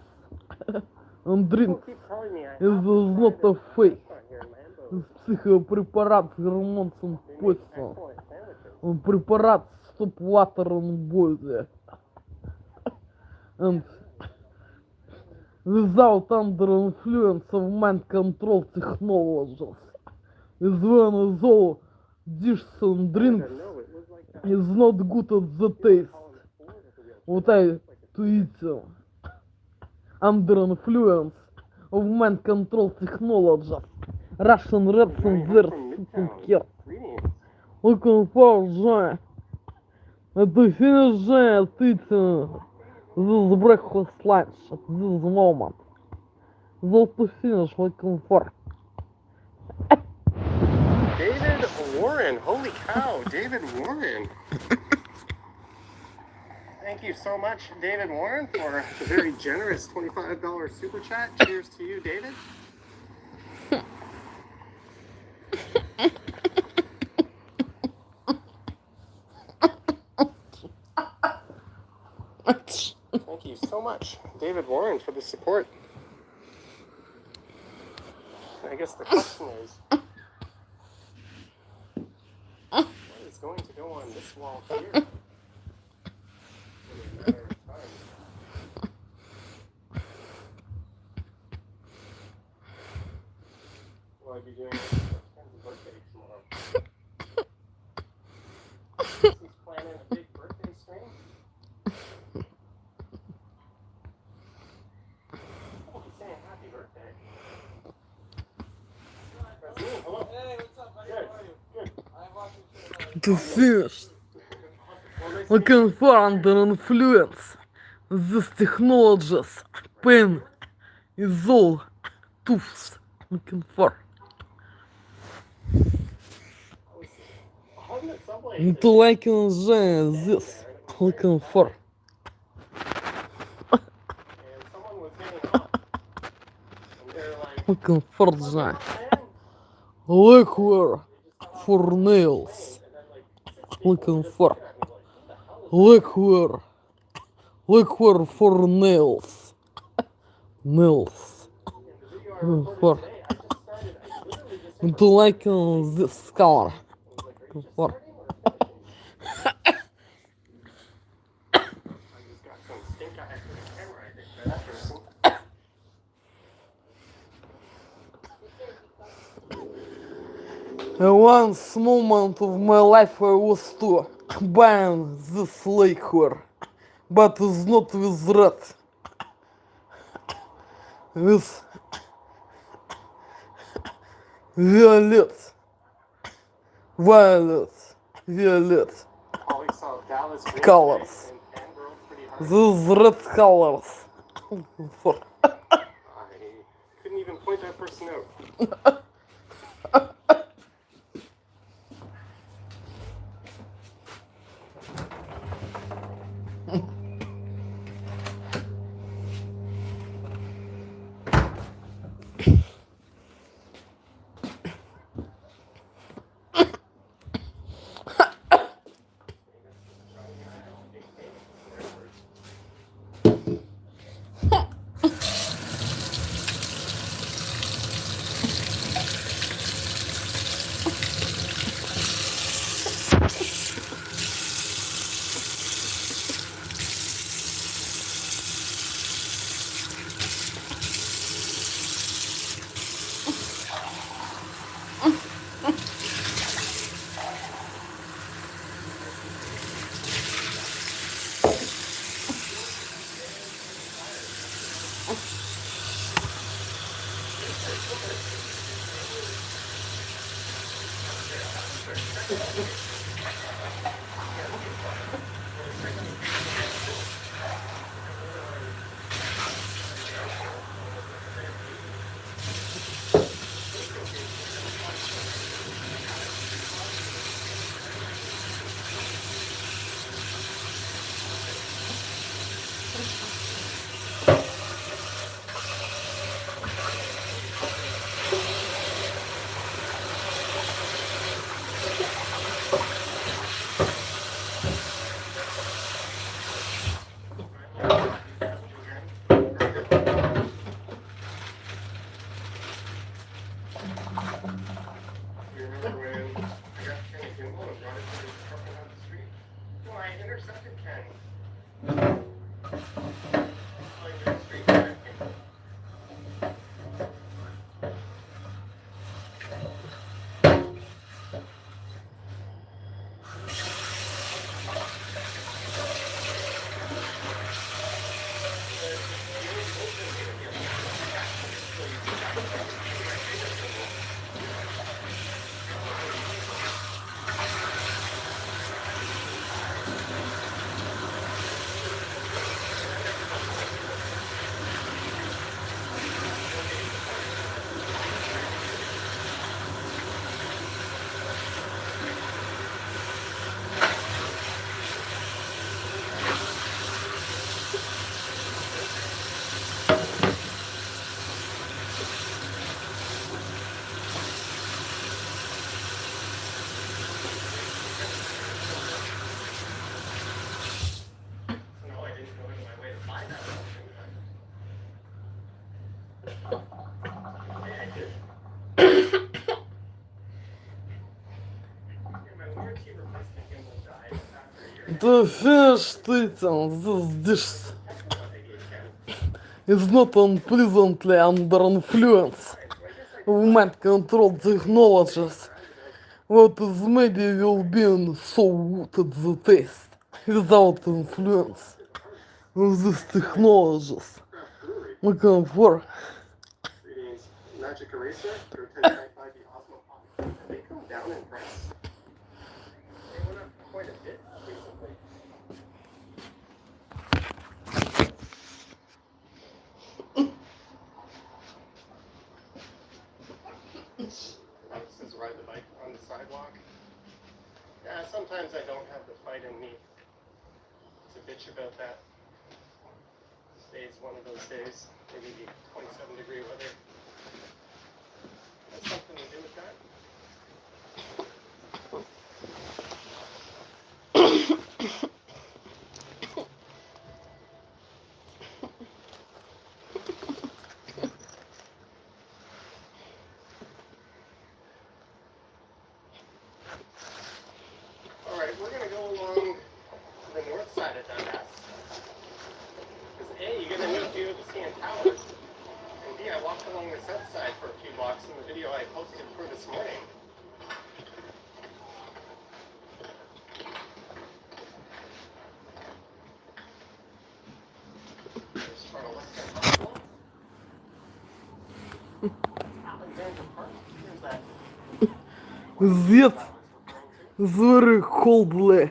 and drinks. Keep telling me I It have is to not try a this fake. restaurant here in Lambeau. It's психопрепарат с гормоном They make поясом. excellent sandwiches. Он препарат стоп water and boil. And without under influence of mind control technologies. Is when is all dishes and drinks No, it was like that. is not good at the taste. What I tweeted. Under influence of mind control technologies. Russian Reds and their 6 years. Greetings. Looking for joy. To finish joy at eating this breakfast lunch at this moment. So to finish looking for. David Warren. Holy cow, David Warren. Thank you so much, David Warren, for the very generous $25 super chat. Cheers to you, David. Thank you so much, David Warren, for the support. I guess the question is, what is going to go on this wall here? In a matter of time. Will I be doing Ken's birthday tomorrow? He's planning a big birthday stream. Oh, he's saying happy birthday. Hello. Hey, what's up, buddy? Good. How are you? Good. I'm watching To finish looking for under influence these technologies. Pain is all tools looking for. on the subway. To liking joy this looking for. And someone was getting off. And they're like, Looking for joy. man. Liquor for nails. Looking for. Liquor. Liquor for nails. Nails. For. To liking this color. Looking for. I just got some stink eye for the camera, I think, for that person. Once moment of my life I was to buying this liquor, but it's not with red. With violet. Violet Holly saw Dallas Green colors. and Fangirl pretty hard. These red colors. For I couldn't even point that person out. You remember when I got Ken a gimbal and brought it to his apartment on the street? Well, I intercepted Ken. Going to the street traffic. No, I didn't go into my way to buy that option. I did. Yeah, my warranty replacement gimbal died after a year. The fish eating this dish is not unpleasantly under influence of mind control technologies. What is maybe will be so good at the taste without influence of these technologies. Looking for Greetings. Magic Eraser, or 1095 the Osmo Pocket. Have they come down in price? They went up quite a bit recently. Alex says ride the bike on the sidewalk. Yeah, sometimes I don't have the fight in me to bitch about that. Today's one of those days. Maybe the 27-degree weather has something to do with that. All right, we're gonna go along the north side of Dundas. Because A, you get a neat view of the CN Tower. And B, I walked along the south side for a few blocks in the video I posted for this morning. There's Charlottesville Hospital. Alexandra Park. Here's that. that is very coldly.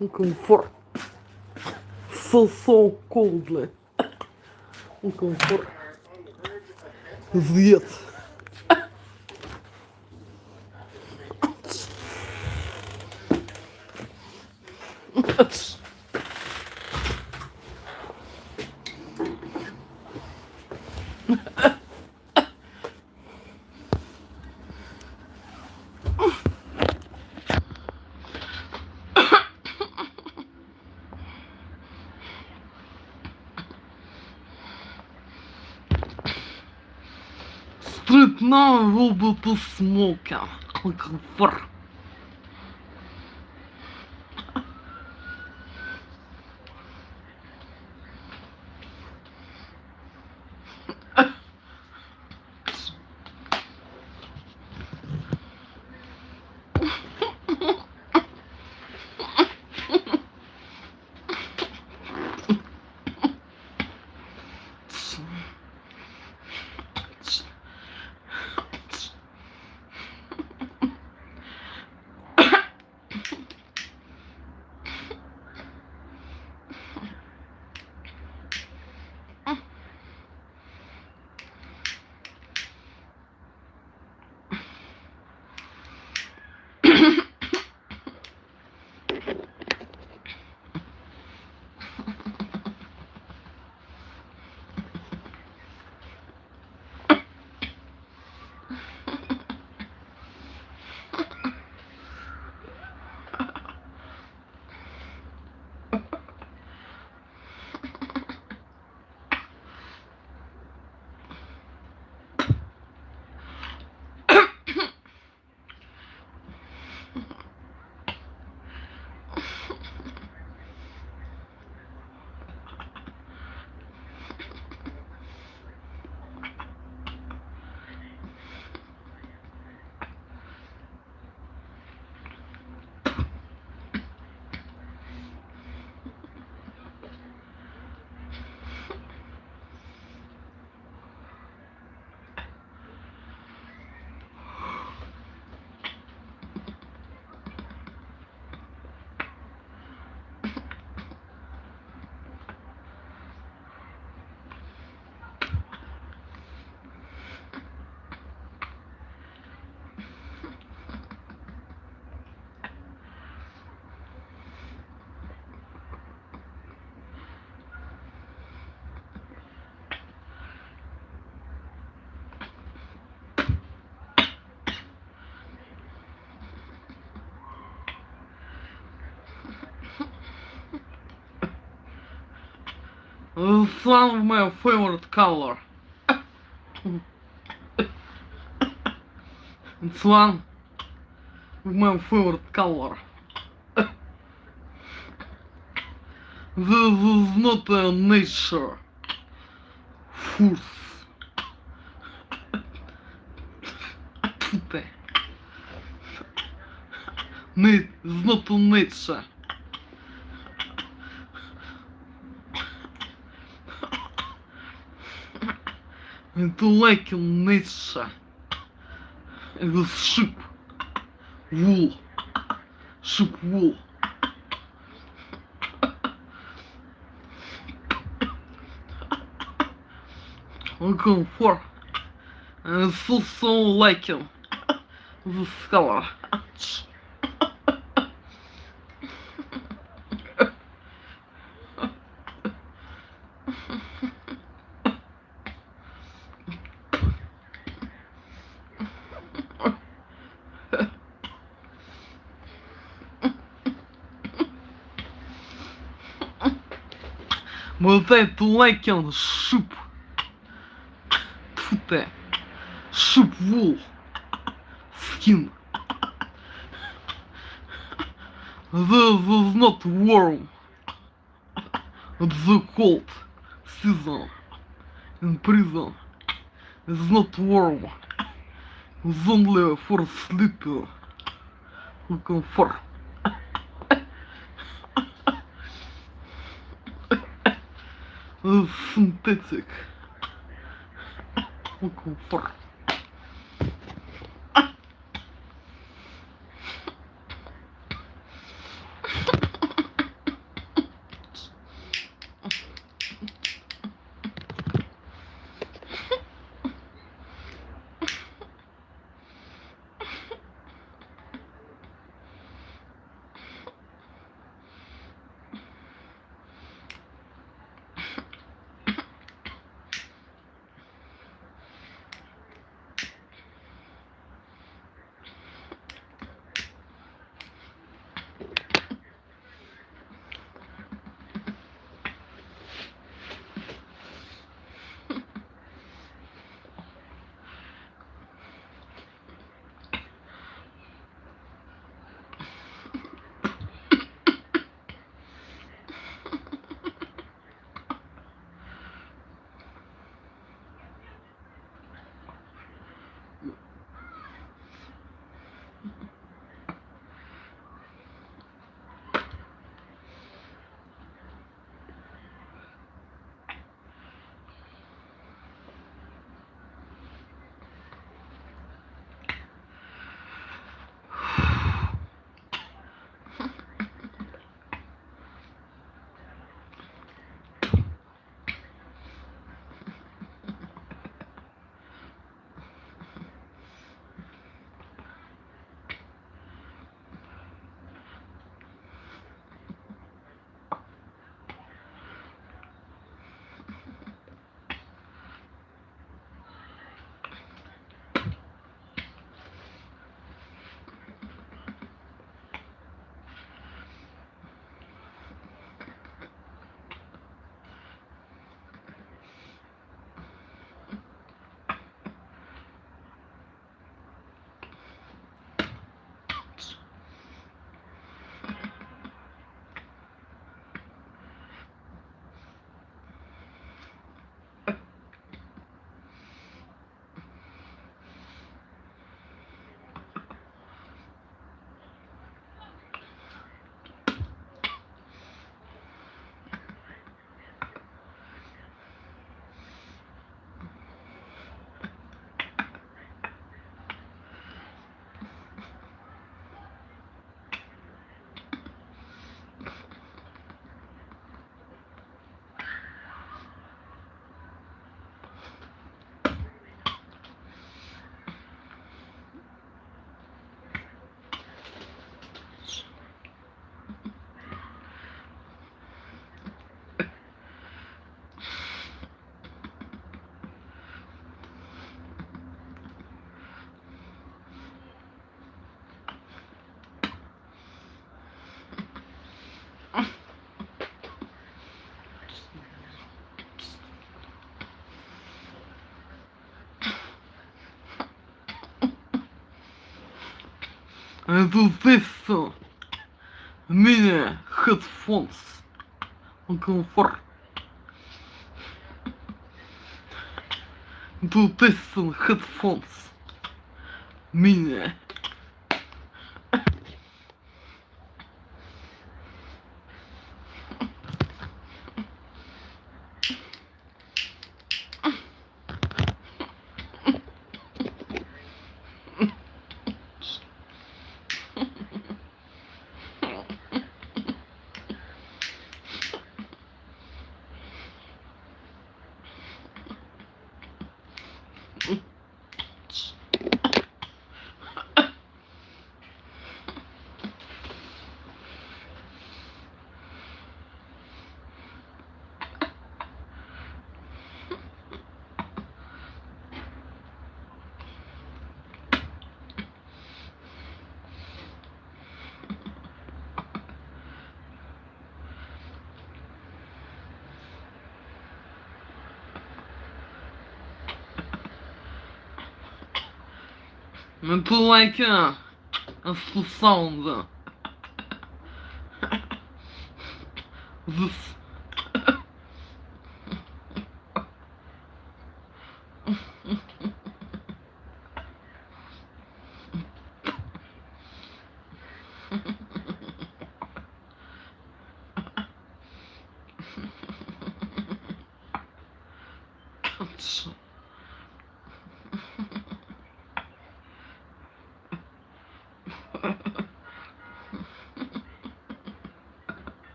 Looking for so coldly. Looking for On the verge of that. Street now will be too smoking. Looking for This one of my favorite color. It's one of my favorite color. This is not a nature force. It's not a nature. And to like nature. It was sheep. Wool. Sheep wool. Looking for. And it's also liking this color. But I to liking sheep. Sheep wool. Skin. This is not warm. It's the cold season in prison. It's not warm. It's only for sleeping. Looking for. It's synthetic. Looking for. Это тесто. Мини headphones. Комфорт. Это тесто headphones. Мини. Это like as the sound. This.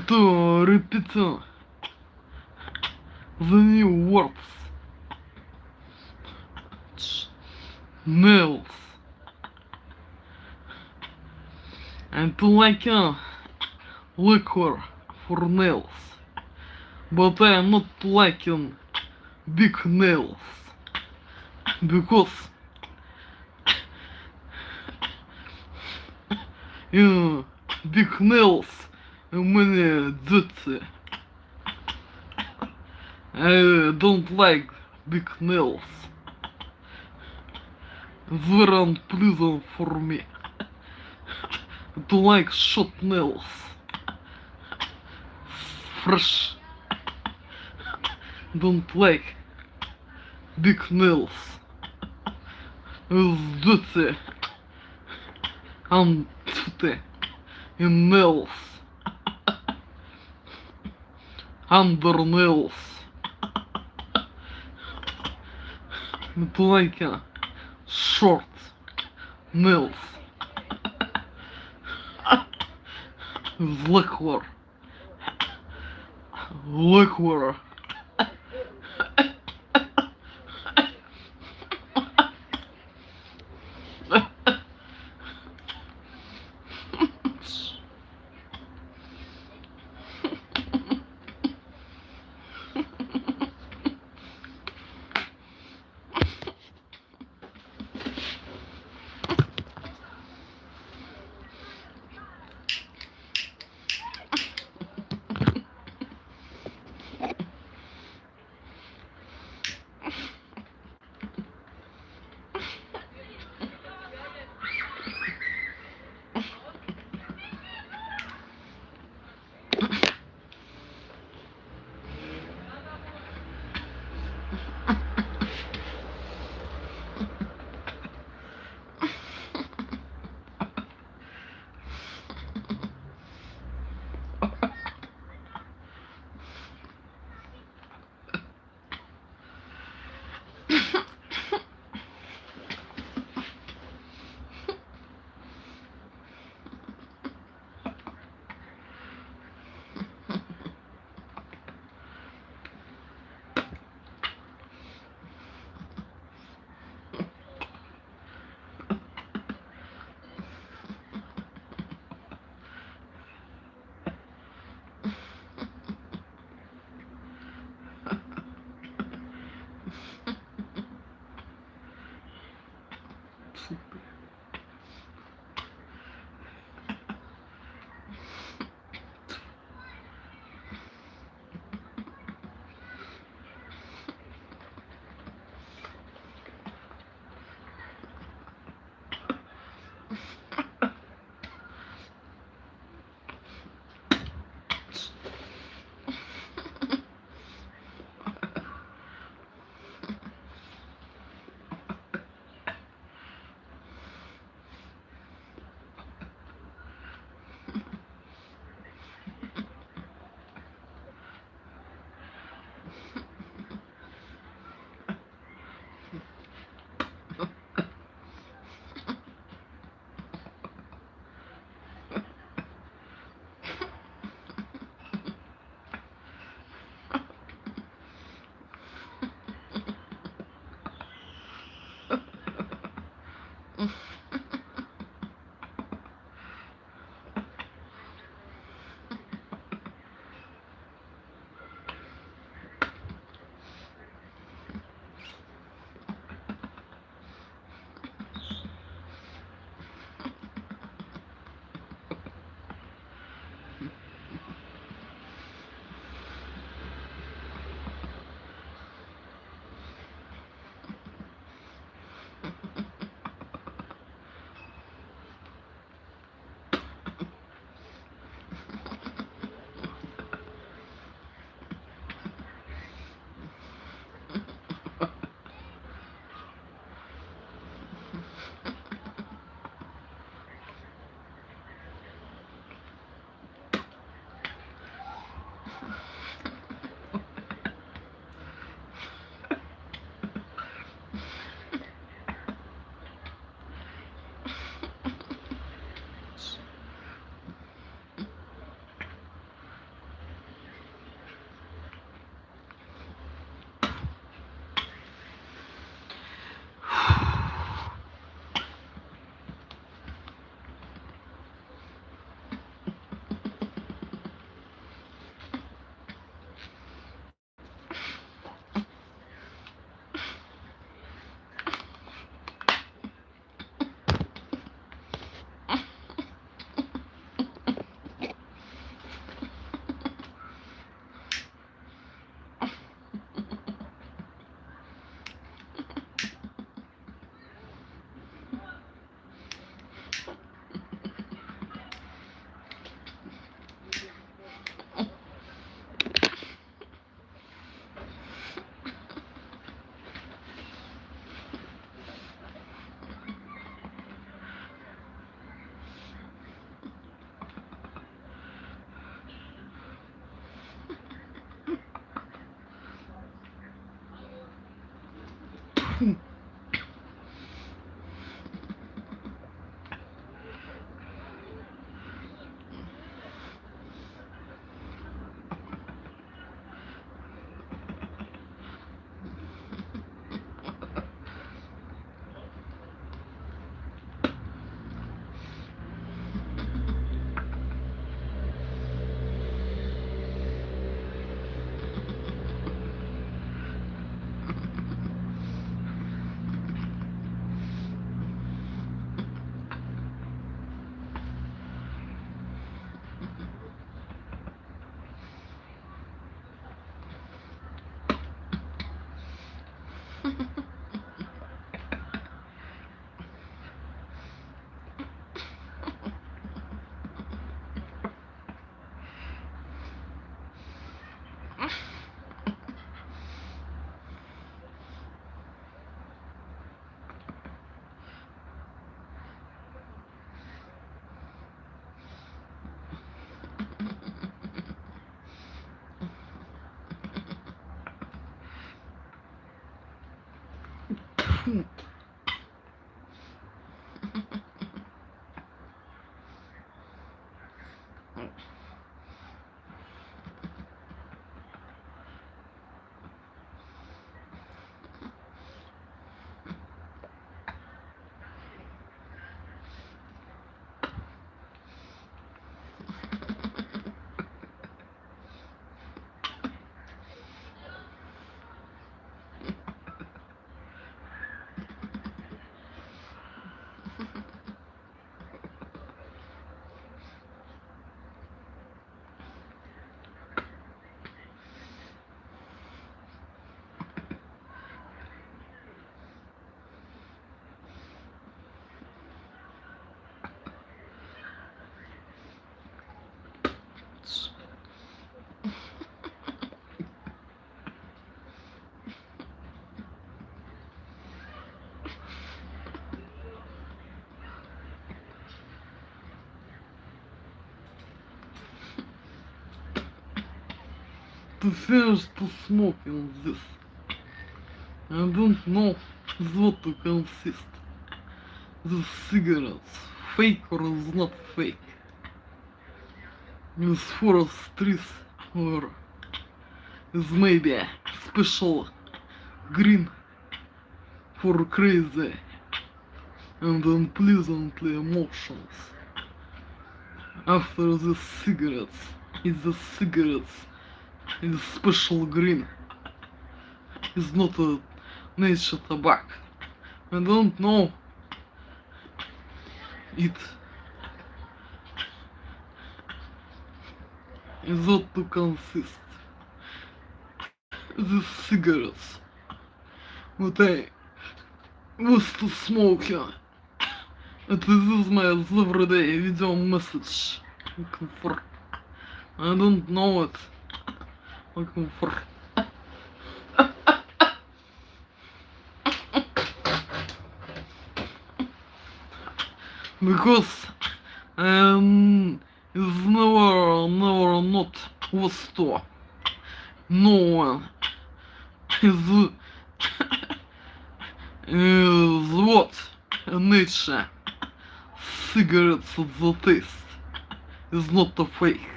To repeat the new words. Nails. And to like a liquor for nails. But I am not liking big nails. Because big nails у меня дети. I don't like big nails. They aren't pleasant for me. I don't like short nails. Fresh. Don't like big nails. With dirty and dirty in nails. Under nails. It's like short nails. With liquor. Liquor. to finish to smoking this. I don't know what to consist. The cigarettes, fake or is not fake. This forest trees or is maybe special green for crazy and unpleasantly emotions. After the cigarettes, the cigarettes is special green. It's not a nature tobacco. I don't know it. Is what to consist. The cigarettes. What I used to smoke. This is my everyday video message. Looking for. I don't know it. Looking for. Because is never not was to. No one is what nature cigarettes the taste is not a fake.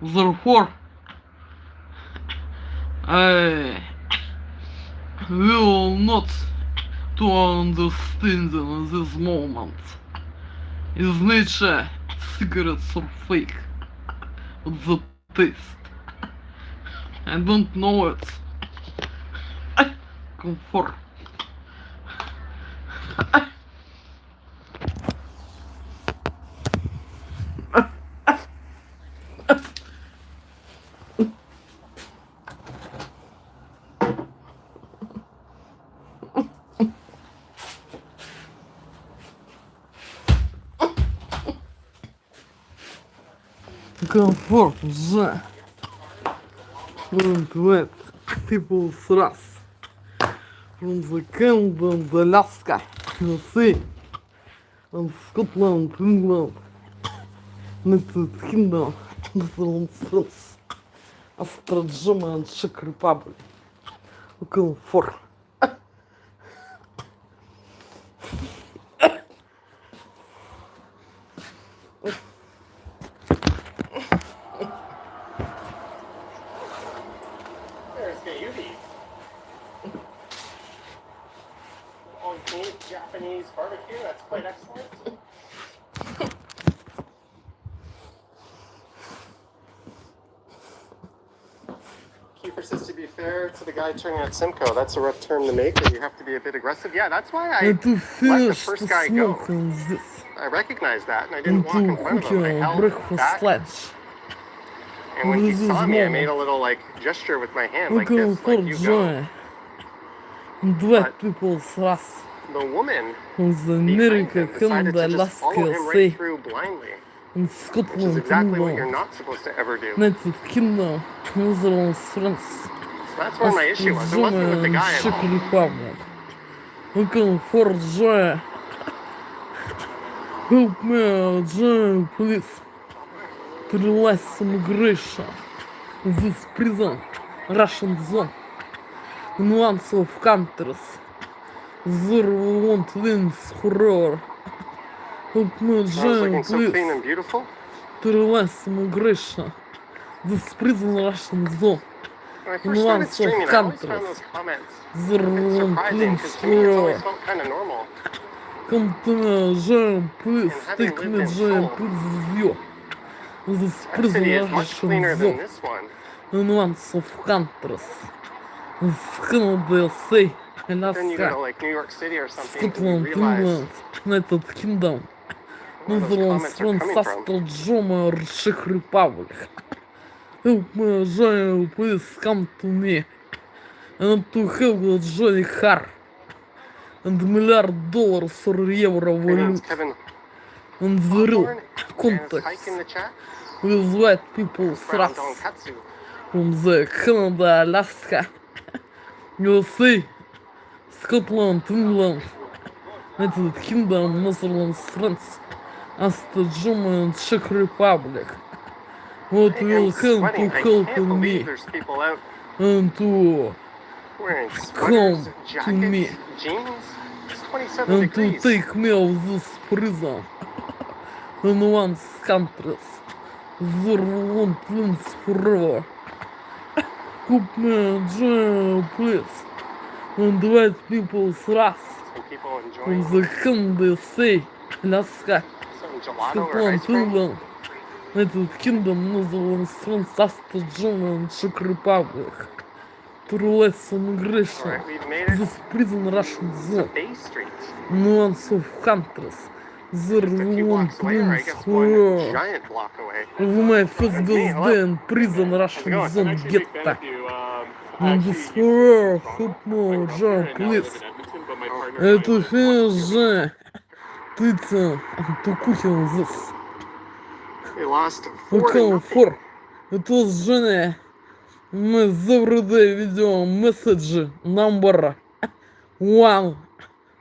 Therefore, I will not to understand in this moment is nature cigarettes are fake. The taste. I don't know it. Comfort. Comfort, yeah. And let people thrust from the Condo and Alaska, the sea, and Scotland, England, United Kingdom, Netherlands, Austria, and Czech Republic. Comfort. Japanese barbecue, that's quite excellent. Keepers, to be fair to the guy turning out Simcoe, that's a rough term to make, and you have to be a bit aggressive. Yeah, that's why I let the first guy go. I recognized that, and I didn't walk in front of him. I held back. And when he saw me, I made a little gesture with my hand, like this, like you go. But people thrust. The woman America, Canada, Alaska, right through blindly, in which is Scotland, exactly what England, you're not supposed to ever do. United Kingdom, Netherlands, France, So that's where my issue was. It wasn't with the guy at Czech all. Republic. Looking for joy. Help me, joy, please. To realize immigration. This prison, Russian zone. In one of countries. There won't win forever. Help me, I was joy, looking so clean please. and beautiful. To realize immigration. This prison, Russian zone. When I In first one started streaming, of I always found countries. those comments There a bit won't surprising, win because to me it's always forever. felt kind of normal. Come to me, joy, please. And having Take me, lived in joy, Seoul, please, with you. This that prison, city is much Russian cleaner than zone. this one. In one of countries. In Canada, say, But then you go to Alaska, New York City or something, and you Scotland, realize England, United Kingdom, where those Netherlands, comments are France, coming from. Austria, or Czech Republic. Help me, joy, please come to me. I want to have a jolly car. And $1 million or euro My name's valute. Kevin And the real Hawthorne, and it's Hike context in the chat. with white people Brown thrust Donkatsu. from the Canada, Alaska, USA, Scotland, England, United Kingdom, Netherlands, France, Austria, Germany, and Czech Republic. What I will am help sweating. to I help can't me believe there's people out and to wearing come sweaters, to me jackets, jeans. It's 27 and to degrees. take me out of this prison in one's countries. There won't wins forever. Put me in jail, please. And white people's wrath Some people from enjoying the Candy say, Alaska, some gelato or Scotland, ice cream. England. Этот kingdom называн Свинцаста German Czech Republic. Through less immigration, Alright, we've made it this prison Russian to zone, Bay Street. nuance of countries, there Just a few won't blocks away, or I wins guess one horror. giant block away. Of my first That's me, hello. birthday in prison How's it Russian going? zone I'm actually a big fan ghetto. of you. And this horror, hope more John, please. Это же, ты-то, Tukukин this. We lost 4 to Welcome nothing. for. Это же, мы заврыдай видео месседжи number 1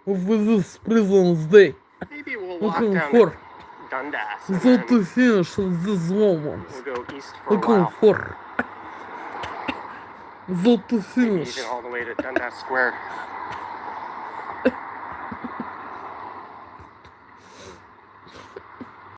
of this prison's day. Maybe we'll walk Welcome down for. to Dundas and So then to finish this moment. we'll go east for a Welcome while. for. So to Maybe finish. even all the way to Dundas Square.